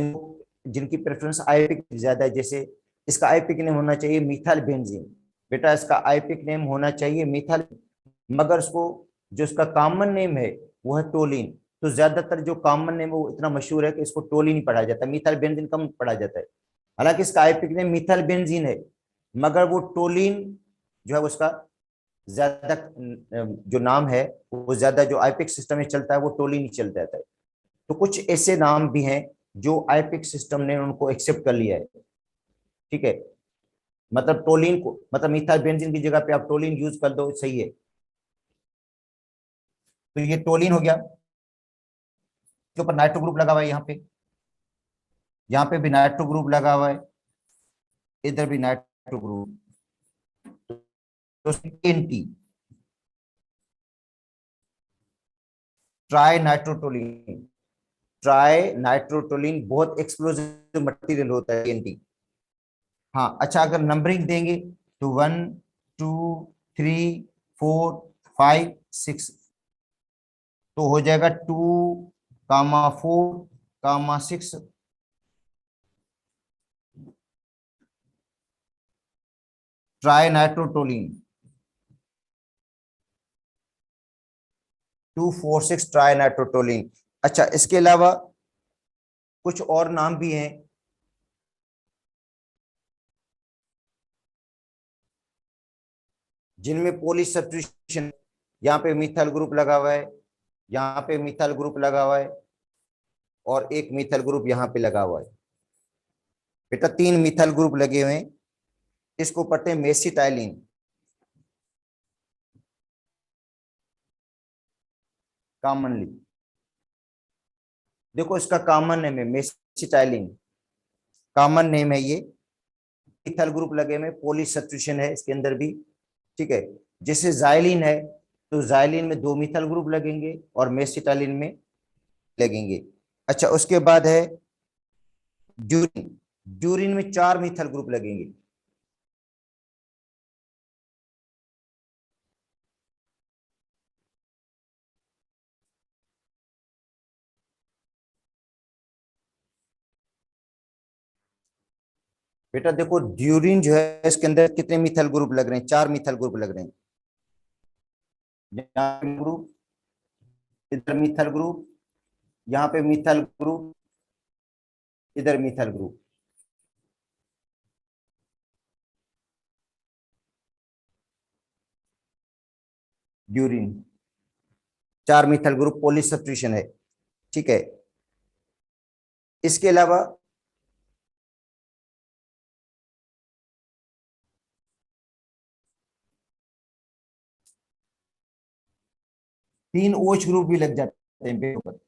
जिनकी प्रेफरेंस आइपिक ज्यादा है। जैसे इसका आइपिक नेम होना चाहिए मिथाइल बेंजीन। बेटा इसका आइपिक नेम होना चाहिए मिथाइल, मगर उसको जो इसका कॉमन नेम है वो है टोलिन। तो ज्यादातर जो कॉमन नेम है वो इतना मशहूर है कि इसको टोलिन ही पढ़ा जाता है, मिथाइल बेंजीन कम पढ़ा जाता है। हालांकि इसका आइपिक नेम मिथाइल बेंजीन है, मगर वो टोलिन जो है उसका ज्यादा जो नाम है, वो ज्यादा जो आईपिक सिस्टम में चलता है वो टोलिन ही चल जाता है। तो कुछ ऐसे नाम भी हैं जो आईपिक सिस्टम ने उनको एक्सेप्ट कर लिया है, ठीक है। मतलब टोलिन को मतलब मिथाइल बेंजीन की जगह पे आप टोलिन यूज कर दो, सही है। तो ये टोलिन हो गया, इसके ऊपर नाइट्रो ग्रुप लगा हुआ है यहाँ पे भी नाइट्रो ग्रुप लगा हुआ है, इधर भी नाइट्रो ग्रुप। तो TNT, try nitrotoluene. Try nitrotoluene बहुत एक्सप्लोजिव मटेरियल होता है TNT। हाँ अच्छा, अगर नंबरिंग देंगे तो 1, 2, 3, 4, 5, 6, तो हो जाएगा 2, 4, 6 ट्राई नाइट्रोटोलिन। 2, 4, 6 try nitrotoluene. अच्छा इसके अलावा कुछ और नाम भी हैं, जिनमें पोलिश सब्स्टिट्यूशन, यहाँ पे मिथाइल ग्रुप लगा हुआ है, यहाँ पे मिथाइल ग्रुप लगा हुआ है, और एक मिथाइल ग्रुप यहाँ पे लगा हुआ है। बेटा 3 मिथाइल ग्रुप लगे हुए हैं, इसको पढ़ते हैं मेसिटाइलिन। कॉमनली देखो इसका कॉमन नेम है मेसिटाइलिन, कॉमन नेम है ये। मिथाइल ग्रुप लगे हुए, पोलिश सब्स्टिट्यूशन है इसके अंदर भी, ठीक है। जैसे जाइलिन है, तो जाइलिन में 2 मिथाइल ग्रुप लगेंगे और मेसिटाइलिन में लगेंगे। अच्छा उसके बाद है ड्यूरिन। ड्यूरिन में 4 मिथाइल ग्रुप लगेंगे। बेटा देखो ड्यूरिन जो है इसके अंदर कितने मिथाइल ग्रुप लग रहे हैं, 4 मिथाइल ग्रुप लग रहे हैं। यहाँ पे ग्रुप, इधर मिथाइल ग्रुप, यहाँ पे मिथाइल ग्रुप, इधर methyl group. Durian, 4 methyl group poly substitution है। ठीक है, इसके अलावा तीन OH ग्रुप भी लग जाते हैं पेपर पर,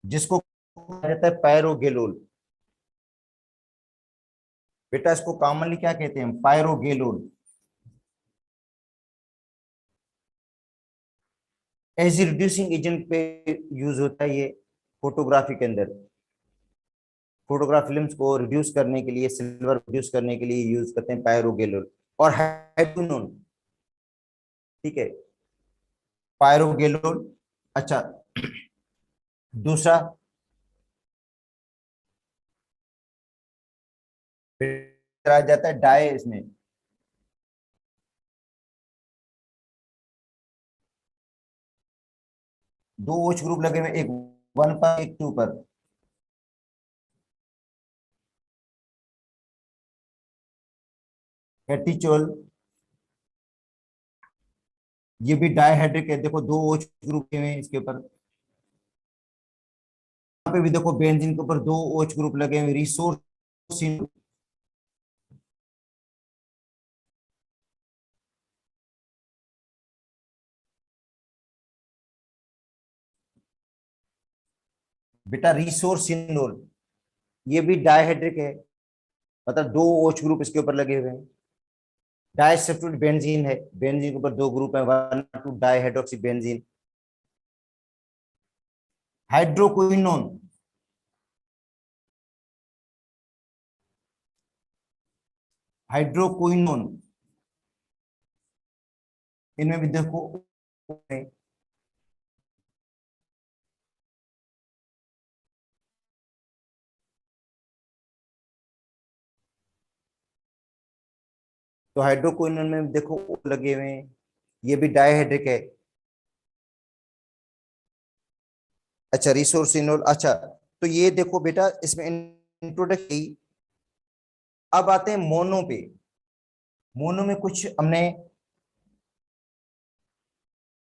जिसको कहा जाता है पायरोगेलोल। बेटा इसको कॉमनली क्या कहते हैं, पायरोगेलोल। एज रिड्यूसिंग एजेंट पे यूज होता है ये फोटोग्राफी के अंदर, फोटोग्राफ फिल्म्स को रिड्यूस करने के लिए, सिल्वर रिड्यूस करने के लिए यूज करते हैं पायरोगेलोल और हाइड्रोनोन। ठीक है, पायरोगेलोल। अच्छा, दूसरा फिर आ जाता है डाई, इसमें दो OH ग्रुप लगे हुए, एक 1 पर एक 2 पर। एटिचोल, ये भी डायहाइड्रिक है, देखो दो OH ग्रुप लगे हुए हैं इसके ऊपर। यहाँ पे भी देखो बेंजीन के ऊपर दो OH ग्रुप लगे हुए, रिसोर्स। बेटा रिसोर्सिनोल, ये भी डायहाइड्रिक है, मतलब दो OH ग्रुप इसके ऊपर लगे हुए हैं। डाइसल्फाइड बेंजीन है, बेंजीन के ऊपर दो ग्रुप है, 1 2 डाइहाइड्रोक्सी बेंजीन। हाइड्रोक्विनोन, हाइड्रोक्विनोन, इनमें भी देखो तो हाइड्रोक्विनोन में भी देखो O लगे हुए हैं, ये भी डाइहाइड्रिक है। अच्छा रिसोर्सिनोल, अच्छा तो ये देखो बेटा इसमें इंट्रोडक्शन। अब आते हैं मोनो पे। मोनो में कुछ हमने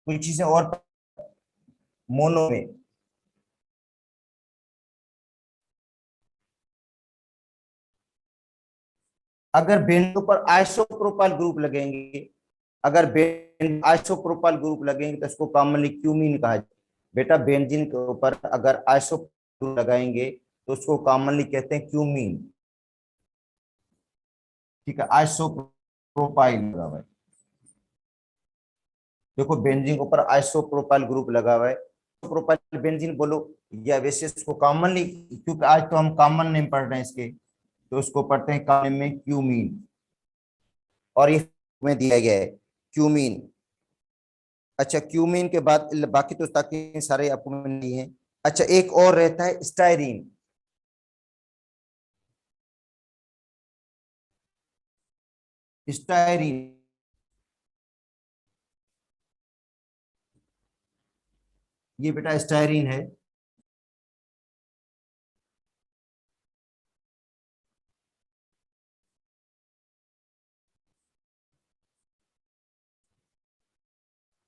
कुछ चीजें और मोनो में, अगर बेंजो पर आइसोप्रोपाइल ग्रुप लगेंगे, अगर आइसोप्रोपाइल ग्रुप लगेंगे तो इसको कॉमनली क्यूमीन कहा जाए। बेटा बेंजीन के ऊपर अगर आइसो ग्रुप लगाएंगे तो उसको कॉमनली कहते हैं क्यूमीन। ठीक है, आइसोप्रोपाइल लगा हुआ है, देखो बेंजीन के ऊपर आइसोप्रोपाइल ग्रुप लगा हुआ है, प्रोपाइल बेंजीन बोलो या वैसे इसको कॉमनली, क्योंकि आज तो हम कॉमन नेम पढ़ रहे हैं इसके, तो उसको पढ़ते हैं कॉमन नेम में क्यूमीन, और ये में दिया गया है क्यूमीन। अच्छा क्यूमीन के बाद बाकी तो ताकि सारे आपको नहीं है। अच्छा एक और रहता है स्टायरीन। स्टायरीन, ये बेटा स्टायरीन है,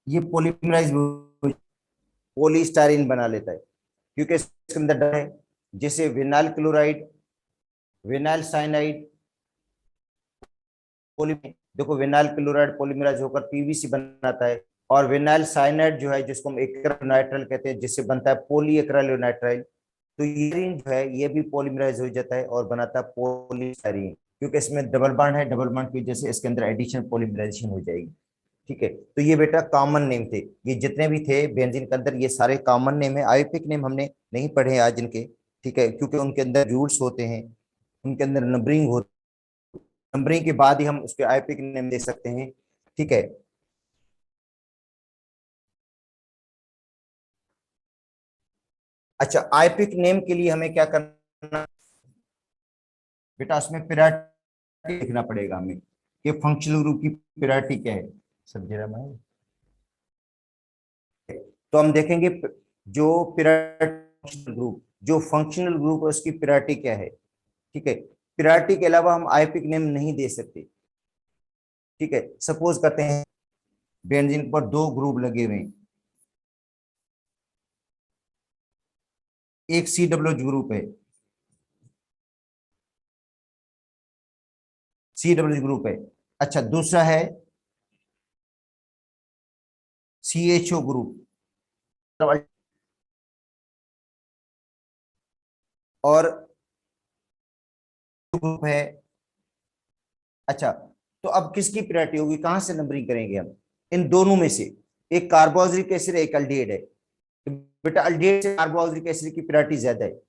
ये पॉलीमराइज पॉलीस्टायरीन बना लेता है, क्योंकि इसके अंदर डर है, जैसे विनाइल क्लोराइड, विनाइल साइनाइड, पोली, देखो विनाइल क्लोराइड पॉलीमराइज होकर पीवीसी बनाता है, और विनाइल साइनाइड जो है जिसको हम एक्रेलोनाइट्राइल कहते हैं, जिससे बनता है पॉली एक्रेलोनाइट्राइल। तो यूरिन जो है ये भी पॉलीमराइज हो जाता है और बनाता है पॉलीस्टायरीन, क्योंकि इसमें डबल बॉन्ड है, डबल बॉन्ड की वजह से इसके अंदर एडिशन पॉलीमराइजेशन हो जाएगी। ठीक है, तो ये बेटा कॉमन नेम थे, ये जितने भी थे बेंजीन के अंदर ये सारे कॉमन नेम है। आयुर्वेदिक नेम हमने नहीं पढ़े आज इनके, ठीक है, क्योंकि उनके अंदर रूल्स होते हैं, उनके अंदर नंबरिंग होती, नंबरिंग के बाद ही हम उसके आयुर्वेदिक नेम दे सकते हैं। ठीक है, अच्छा आयुर्वेदिक नेम के लिए हमें क्या करना, बेटा उसमें पिराटी लिखना पड़ेगा हमें कि फंक्शनल ग्रुप की पिराटी क्या है। समझे मैं, तो हम देखेंगे जो पिराटी ग्रुप, जो फंक्शनल ग्रुप है उसकी पिराटी क्या है। ठीक है, पिराटी के अलावा हम आईपिक नेम नहीं दे सकते। ठीक है, सपोज करते हैं बेंजीन पर दो ग्रुप लगे हुए हैं, एक COOH ग्रुप है, COOH ग्रुप है। अच्छा, दूसरा है CHO ग्रुप, और ग्रुप है। अच्छा, तो अब किसकी प्रायोरिटी होगी, कहां से नंबरिंग करेंगे हम, इन दोनों में से। एक कार्बोक्सिलिक एसिड, एक अल्डिहाइड है, तो बेटा अल्डिहाइड से कार्बोक्सिलिक एसिड की प्रायोरिटी ज्यादा है।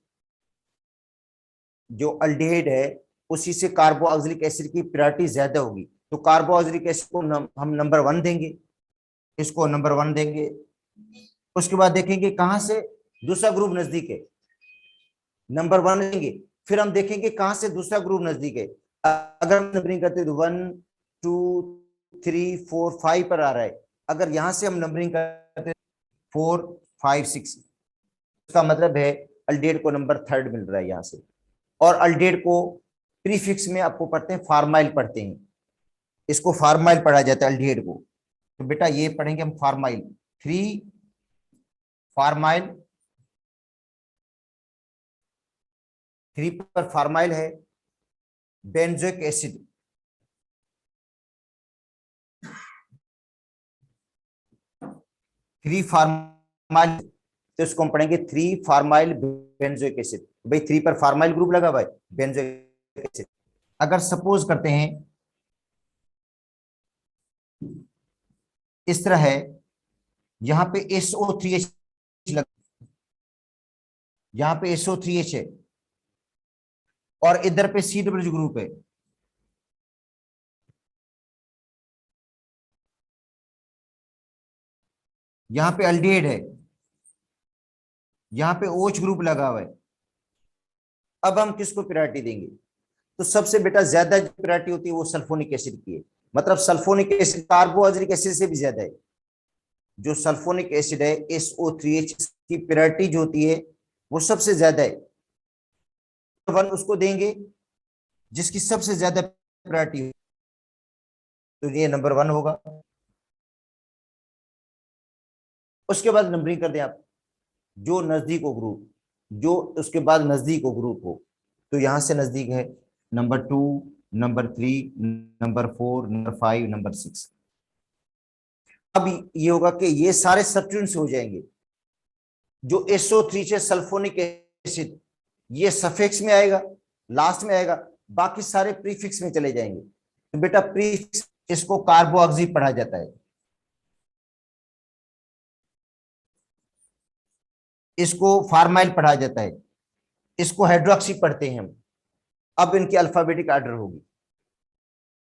जो अल्डिहाइड है उसी से कार्बोक्सिलिक एसिड की प्रायोरिटी ज्यादा होगी, तो कार्बोक्सिलिक एसिड को हम नंबर 1 देंगे, इसको नंबर 1 देंगे। उसके बाद देखेंगे कहां से दूसरा ग्रुप नजदीक है, नंबर 1 लेंगे। फिर हम देखेंगे कहां से दूसरा ग्रुप नजदीक है। अगर हम नंबरिंग करते हैं तो 1 2 3 4 5 पर आ रहा है, अगर यहां से हम नंबरिंग करते हैं 4 5 6, इसका मतलब है अल्डिहाइड को नंबर 3 मिल रहा है यहां से। और अल्डिहाइड को प्रीफिक्स में आपको पढ़ते हैं फार्माइल पढ़ते हैं, इसको फार्माइल पढ़ा जाता है अल्डिहाइड को। तो बेटा ये पढ़ेंगे हम फार्माइल, 3 फार्माइल, 3 पर फार्माइल है, बेंजोइक एसिड, 3 फार्माइल, तो इसको हम पढ़ेंगे 3 फार्माइल बेंजोइक एसिड। भाई 3 पर फार्माइल ग्रुप लगा भाई, बेंजोइक एसिड। अगर सपोज करते हैं इस तरह है, यहां पे SO3H लग, यहां पे SO3H है और इधर पे COOH ग्रुप है, यहां पे अल्डिहाइड है, यहां पे OH ग्रुप लगा हुआ है। अब हम किसको प्रायोरिटी देंगे, तो सबसे बेटा ज्यादा जो प्रायोरिटी होती है वो सल्फोनिक एसिड की है। मतलब सल्फोनिक एसिड कार्बोहाइड्रेट एसिड से भी ज्यादा है। जो सल्फोनिक एसिड है SO3H की प्रायोरिटी जो होती है वो सबसे ज्यादा है, 1 उसको देंगे जिसकी सबसे ज्यादा प्रायोरिटी हो, तो ये नंबर 1 होगा। उसके बाद नंबरिंग कर दें आप, जो नजदीक हो ग्रुप, जो उसके बाद नजदीक हो ग्रुप हो, तो यहां से नजदीक है number 2, number 3, number 4, number 5, number 6। अब ये होगा कि ये सारे सब्स्टिट्यूएंट्स हो जाएंगे। जो SO3 से सल्फोनिक एसिड, ये सफिक्स में आएगा, लास्ट में आएगा, बाकी सारे प्रीफिक्स में चले जाएंगे। तो बेटा प्रीफिक्स, इसको कार्बोऑक्सी पढ़ा जाता है, इसको फार्माइल पढ़ा जाता है, इसको हाइड्रोक्सी पढ़ते हैं हम। अब इनकी अल्फाबेटिक ऑर्डर होगी।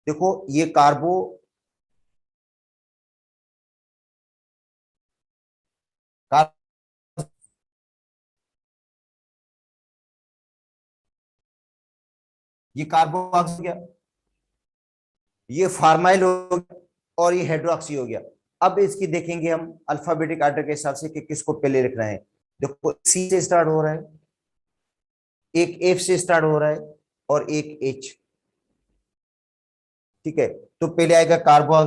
देखो ये कार्बो, कार्ब, ये कार्बोऑक्सी हो गया, ये फार्माइल हो गया, और ये हाइड्रोक्सी हो गया। अब इसकी देखेंगे हम अल्फाबेटिक ऑर्डर के हिसाब से कि किसको पहले लिखना है। देखो C से स्टार्ट हो रहा है, एक F से स्टार्ट हो रहा है, और एक H। ठीक है, तो पहले आएगा कार्बो,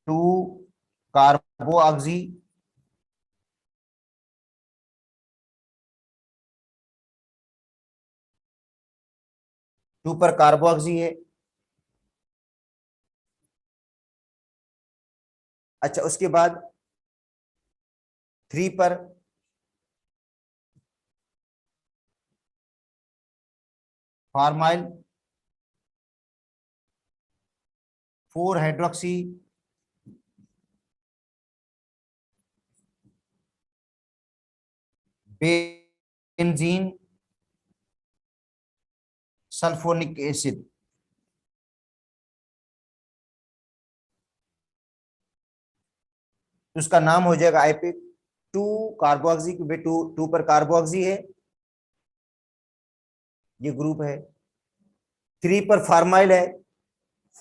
2 कार्बोऑक्सी, 2 पर कार्बोऑक्सी है। अच्छा, उसके बाद 3 पर फार्माइल, 4 हाइड्रोक्सी, बेंजीन सल्फोनिक एसिड। तो उसका नाम हो जाएगा आईपी 2 कार्बोक्सी, क्योंकि 2 पर कार्बोक्सी है, ये ग्रुप है। 3 पर फार्माइल है,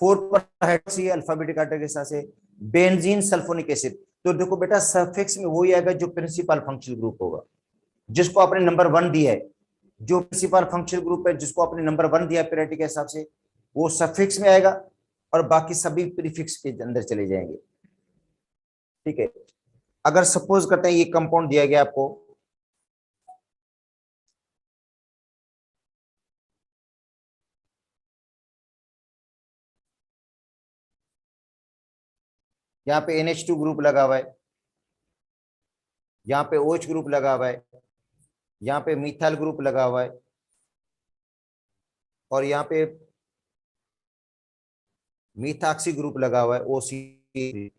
4 पर हाइड्रोक्सी है, अल्फाबेटिक ऑर्डर के हिसाब से बेंजीन सल्फोनिक एसिड। तो देखो बेटा सफिक्स में वही आएगा जो प्रिंसिपल फंक्शनल ग्रुप होगा, जिसको आपने नंबर 1 दिया है। जो प्रिंसिपल फंक्शनल ग्रुप है जिसको आपने नंबर 1 दिया है प्रायोरिटी के हिसाब से, वो सफिक्स में आएगा। और बाकी सभी प्रीफिक्स के अंदर चले जाएंगे। ठीक है, अगर सपोज करते हैं ये कंपाउंड दिया गया आपको, यहाँ पे NH2 ग्रुप लगा हुआ है, यहाँ पे OH ग्रुप लगा हुआ है, यहाँ पे मिथाइल ग्रुप लगा हुआ है, और यहाँ पे मिथाक्सी ग्रुप लगा हुआ है OCH3।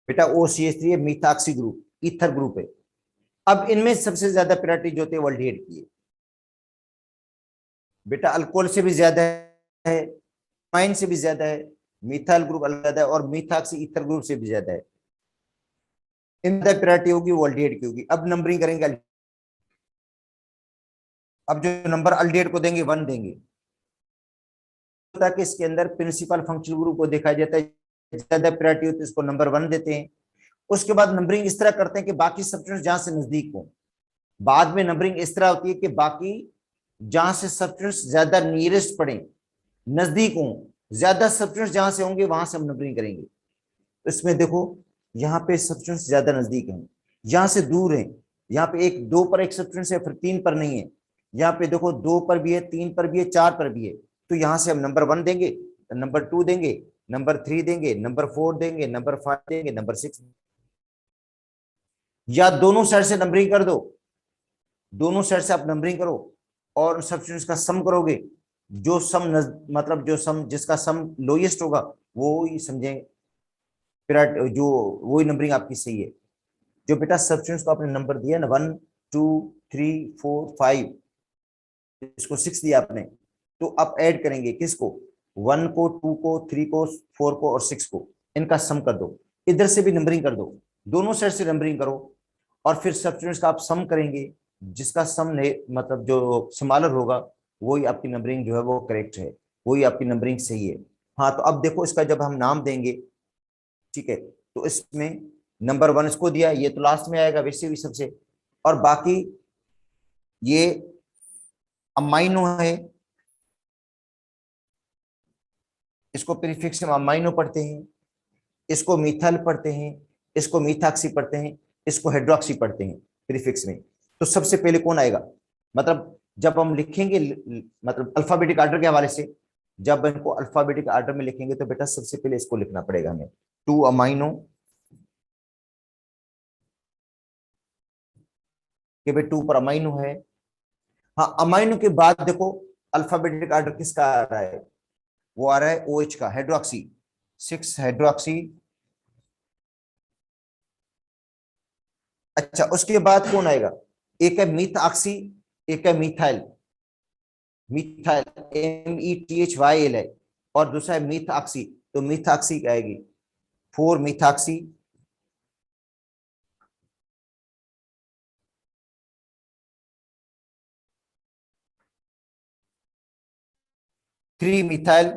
बेटा OCH3 है, मिथाक्सी ग्रुप, ईथर ग्रुप है। अब इनमें सबसे ज्यादा प्रायोरिटी जो होती है वर्ल्ड की है। बेटा अल्कोहल से भी ज्यादा है, माइन से भी ज्यादा है, मिथाइल ग्रुप अलग है, और मिथाक्सी ईथर ग्रुप से भी ज्यादा है। इन प्रायोरिटी होगी वर्ल्ड की होगी। अब नंबरिंग करेंगे। अब जो नंबर अल्डेट को देंगे 1 देंगे, ताकि इसके अंदर प्रिंसिपल फंक्शनल ग्रुप को देखा जाता है, ज्यादा प्रायोरिटी होती है इसको नंबर 1 देते हैं। उसके बाद नंबरिंग इस तरह करते हैं कि बाकी सब्सटेंस जहां से नजदीक हो। बाद में नंबरिंग इस तरह होती है कि बाकी जहां से सब्सटेंस ज्यादा नियरेस्ट पड़े, नजदीक हो, ज्यादा सब्सटेंस जहां से होंगे वहां से हम नंबरिंग करेंगे। इसमें देखो यहाँ पे सब्सटेंस ज्यादा नजदीक है, यहाँ से दूर है। यहाँ पे एक 2 पर एक सब्सटेंस है, फिर 3 पर नहीं है। यहाँ पे देखो 2 पर भी है, 3 पर भी है, 4 पर भी है। तो यहाँ से हम नंबर 1 देंगे, नंबर 2 देंगे, नंबर 3 देंगे, नंबर 4 देंगे, नंबर 5 देंगे, नंबर 6। या दोनों साइड से नंबरिंग कर दो, दोनों साइड से आप नंबरिंग करो और सब्सटेंस का सम करोगे। जो सम मतलब जो सम जिसका सम लोएस्ट होगा वो ही समझेंगे जो वही नंबरिंग आपकी सही है। जो बेटा सब्सटेंस को आपने नंबर दिया ना 1 2 3 4 5, इसको 6 दिया आपने, तो आप ऐड करेंगे किसको, 1 को, 2 को, 3 को, 4 को और 6 को, इनका सम कर दो। इधर से भी नंबरिंग कर दो, दोनों साइड से नंबरिंग करो, और फिर सब्सटेंस का आप सम करेंगे। जिसका सम मतलब जो स्मॉलर होगा वही आपकी नंबरिंग जो है वो करेक्ट है, वही आपकी नंबरिंग सही है। हाँ, तो अब देखो इसका जब हम नाम देंगे, ठीक है, तो इसमें नंबर 1 इसको दिया, ये तो लास्ट में आएगा वैसे भी सबसे, और बाकी ये अमाइनो है, इसको प्रीफिक्स में अमाइनो पढ़ते हैं, इसको मिथाइल पढ़ते हैं, इसको मिथाक्सी पढ़ते हैं, इसको हाइड्रोक्सी पढ़ते हैं प्रीफिक्स में। तो सबसे पहले कौन आएगा, मतलब जब हम लिखेंगे मतलब अल्फाबेटिक आर्डर के हवाले से, जब इनको अल्फाबेटिक आर्डर में लिखेंगे तो बेटा सबसे पहले इसको लिखना पड़ेगा हमें, 2 अमाइनो, कि भाई 2 पर अमाइनो है। हाँ, अमाइनो के बाद देखो अल्फाबेटिक आर्डर किसका आ रहा है, वो आ रहा है OH का, हाइड्रोक्सी, 6 हाइड्रोक्सी। अच्छा, उसके बाद कौन आएगा, एक है मिथऑक्सी, एक है मिथाइल, मिथाइल METHYL है, और दूसरा है मिथऑक्सी, तो मिथऑक्सी आएगी 4 मिथॉक्सी, 3 मिथाइल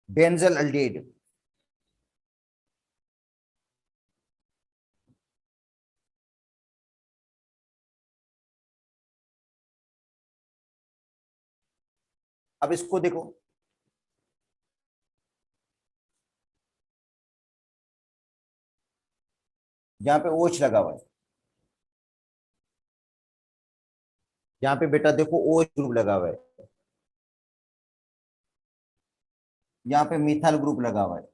बेंजल अल्डेड। अब इसको देखो, यहाँ पे OH लगा हुआ है, यहाँ पे बेटा देखो OH ग्रुप लगा हुआ है, यहाँ पे मिथाइल ग्रुप लगा हुआ है,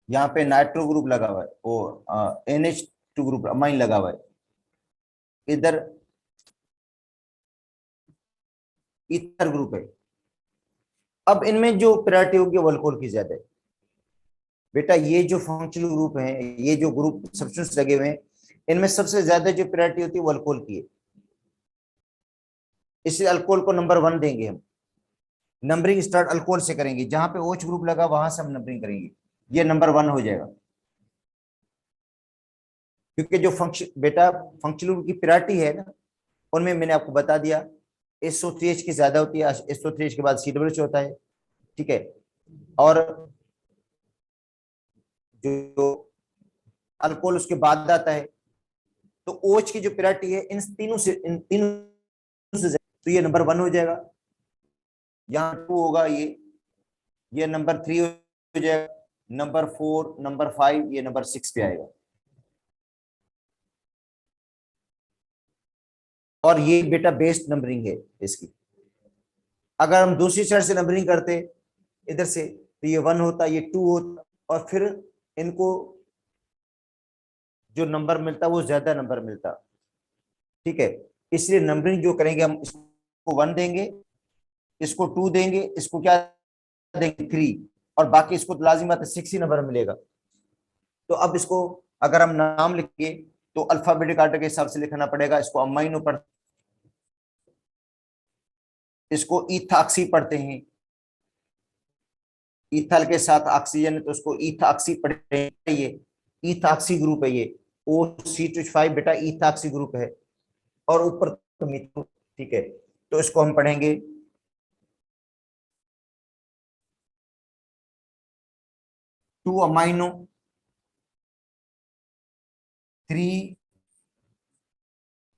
यहाँ पे नाइट्रो ग्रुप लगा हुआ है, वो NH2 ग्रुप अमाइन लगा हुआ है, इधर ईथर ग्रुप है। अब इनमें जो प्रायोरिटी होगी वो अल्कोहल की ज्यादा है। बेटा ये जो फंक्शनल ग्रुप हैं, ये जो ग्रुप सब्सटेंस लगे हुए हैं, इनमें सबसे ज्यादा जो प्रायोरिटी होती है वो अल्कोहल की है, इसलिए अल्कोहल को नंबर 1 देंगे हम। नंबरिंग स्टार्ट अल्कोहल से करेंगे, जहां पे OH ग्रुप लगा वहां से हम नंबरिंग करेंगे, ये नंबर 1 हो जाएगा। क्योंकि जो फंक्शन बेटा फंक्शनल ग्रुप की प्रायोरिटी है ना, उनमें मैंने आपको बता दिया, SO3H की ज्यादा होती है, SO3H के बाद COH होता है, ठीक है, और जो अल्कोहल उसके बाद आता है। तो OH की जो प्रायोरिटी है इन तीनों से तो ये नंबर 1 हो जाएगा, यहाँ 2 होगा, ये नंबर 3 हो जाएगा, नंबर 4, नंबर 5, ये नंबर 6 पे आएगा। और ये बेटा बेस्ड नंबरिंग है इसकी। अगर हम दूसरी साइड से नंबरिंग करते इधर से, तो ये 1 होता, ये 2 होता, और फिर इनको जो नंबर मिलता वो ज्यादा नंबर मिलता। ठीक है, इसलिए नंबरिंग जो करेंगे हम, इसको 1 देंगे, इसको 2 देंगे, इसको क्या देंगे 3, और बाकी इसको तो लाजिम बात है 6 ही नंबर मिलेगा। तो अब इसको अगर हम नाम लिखेंगे तो अल्फाबेटिक आर्डर के हिसाब से लिखना पड़ेगा। इसको अमाइनो पढ़, इसको इथाक्सी पढ़ते हैं, इथल के साथ ऑक्सीजन है तो उसको इथाक्सी पढ़ते, ये इथाक्सी ग्रुप है, ये OC25 बेटा इथाक्सी ग्रुप है, और ऊपर तो मिथो। ठीक है, तो इसको हम पढ़ेंगे 2 अमाइनो 3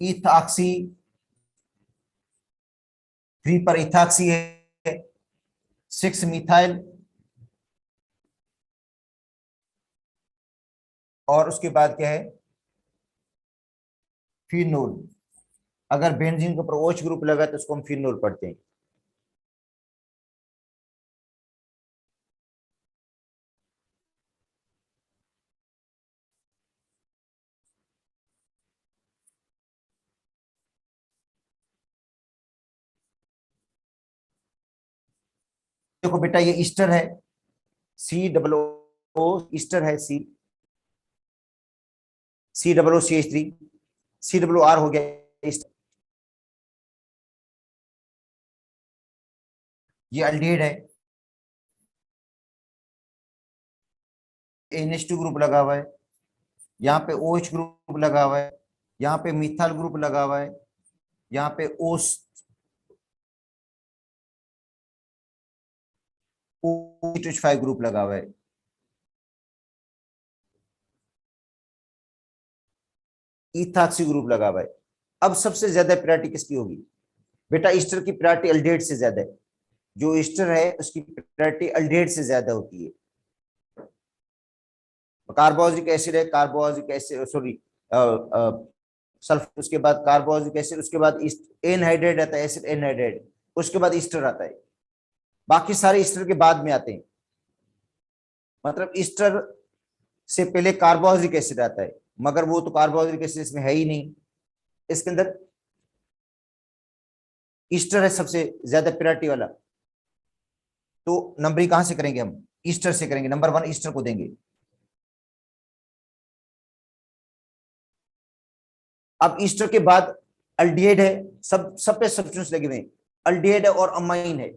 इथाक्सी, 3 पर इथाक्सी है, 6 मिथाइल, और उसके बाद क्या है फिनोल। अगर बेंजीन के ऊपर OH ग्रुप लगा तो उसको हम फिनोल पढ़ते हैं। देखो बेटा ये ईस्टर है, COO ईस्टर है, COOCH3, COR हो गया ईस्टर। ये अल्डिहाइड है, NH2 ग्रुप लगा हुआ है, यहाँ पे OH ग्रुप लगा हुआ है, यहाँ पे मिथाइल ग्रुप लगा हुआ है, यहाँ पे OH5 ग्रुप लगा हुआ है। इथाक्सी ग्रुप लगा हुआ है। अब सबसे ज्यादा प्रायोरिटी किसकी होगी बेटा? ईस्टर की प्रायोरिटी अल्डिहाइड से ज्यादा है। जो ईस्टर है उसकी प्रायोरिटी अल्डिहाइड से ज्यादा होती है। कार्बोक्सिलिक एसिड है, कार्बोक्सिलिक एसिड, सॉरी सल्फर, उसके बाद कार्बोक्सिलिक एसिड, उसके बाद एनहाइड्राइड आता है, एसिड एनहाइड्राइड, उसके बाद ईस्टर आता है। बाकी सारे ईस्टर के बाद में आते हैं, मतलब ईस्टर से पहले कार्बोक्सिलिक एसिड आता है, मगर वो तो कार्बोक्सिलिक एसिड इसमें है ही नहीं। इसके अंदर ईस्टर है सबसे ज्यादा प्रायोरिटी वाला। तो नंबरिंग कहां से करेंगे हम? ईस्टर से करेंगे, नंबर 1 ईस्टर को देंगे। अब ईस्टर के बाद अल्डिहाइड है, सब पे सब्स्टिट्यूएंट्स लगे हुए हैं, अल्डिहाइड है और अमाइन है।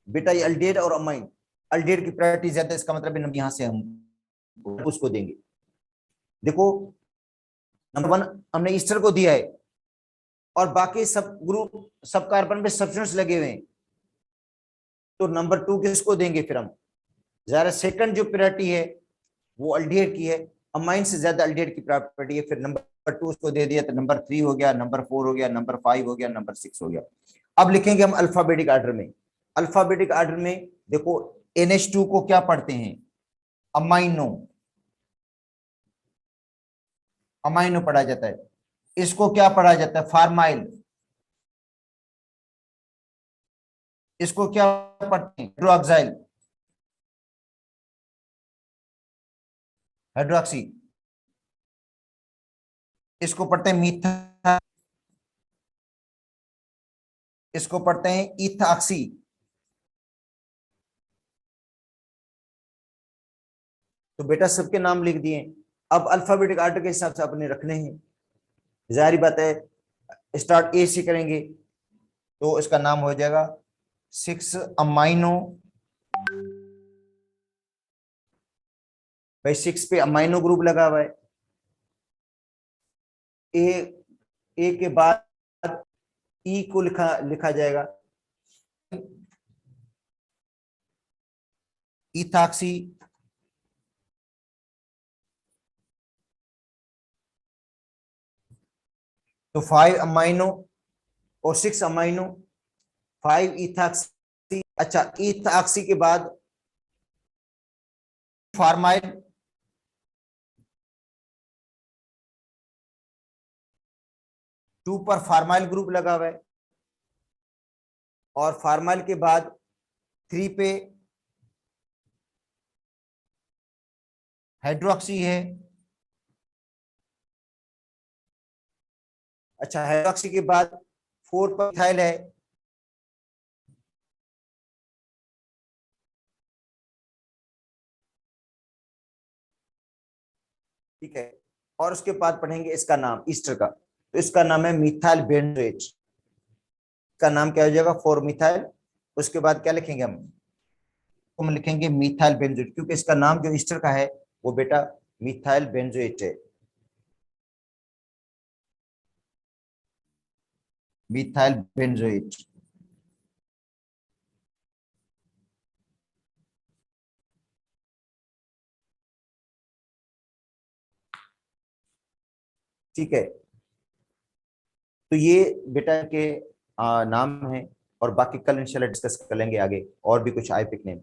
बेटा ये अल्डिहाइड और अमाइन, अल्डिहाइड की प्रायोरिटी ज्यादा है, इसका मतलब है यहां से हम उसको देंगे। देखो नंबर 1 हमने ईस्टर को दिया है, और बाकी सब ग्रुप, सब कार्बन पे सब्स्टिट्यूएंट्स लगे हुए हैं, तो नंबर 2 किसको देंगे फिर हम? जरा सेकंड जो प्रायोरिटी है वो अल्डिहाइड की है, अमाइन से ज्यादा अल्डिहाइड की प्रायोरिटी है, फिर नंबर 2 उसको दे दिया, तो नंबर 3 हो गया, नंबर 4 हो गया, नंबर 5 हो गया, नंबर 6 हो गया। अब लिखेंगे हम अल्फाबेटिक ऑर्डर में। अल्फाबेटिक ऑर्डर में देखो NH2 को क्या पढ़ते हैं? अमाइनो, अमाइनो पढ़ा जाता है। इसको क्या पढ़ा जाता है? फार्माइल। इसको क्या पढ़ते हैं? Hydroxyl, hydroxy. इसको पढ़ते हैं मीथा, इसको पढ़ते हैं इथाक्सी। तो बेटा सबके नाम लिख दिए। अब अल्फाबेटिक ऑर्डर के हिसाब से अपने रखने हैं, जाहिर बात है। स्टार्ट A से करेंगे तो इसका नाम हो जाएगा 6 अमाइनो। भाई 6 पे अमाइनो ग्रुप लगा हुआ है। ए ए के बाद ई को लिखा लिखा जाएगा इथाक्सी, तो 5 अमाइनो और 6 अमाइनो, 5 इथाक्सी। अच्छा, इथाक्सी के बाद फार्माइल, टू पर फार्माइल ग्रुप लगा हुआ है, और फार्माइल के बाद 3 पे हाइड्रोक्सी है। अच्छा, हाइड्रोक्सी के बाद 4 पर मिथाइल है। ठीक है, और उसके बाद पढ़ेंगे इसका नाम ईस्टर का, तो इसका नाम है मिथाइल बेंजोएट। का नाम क्या हो जाएगा, 4 मिथाइल। उसके बाद क्या लिखेंगे हम लिखेंगे मिथाइल बेंजोएट, क्योंकि इसका नाम जो ईस्टर का है वो बेटा मिथाइल बेंजोएट है। Methyl benzoate. ठीक है, तो ये बेटा के नाम है, और बाकी कल इंशाल्लाह डिस्कस कर लेंगे आगे और भी कुछ आईपिक नेम।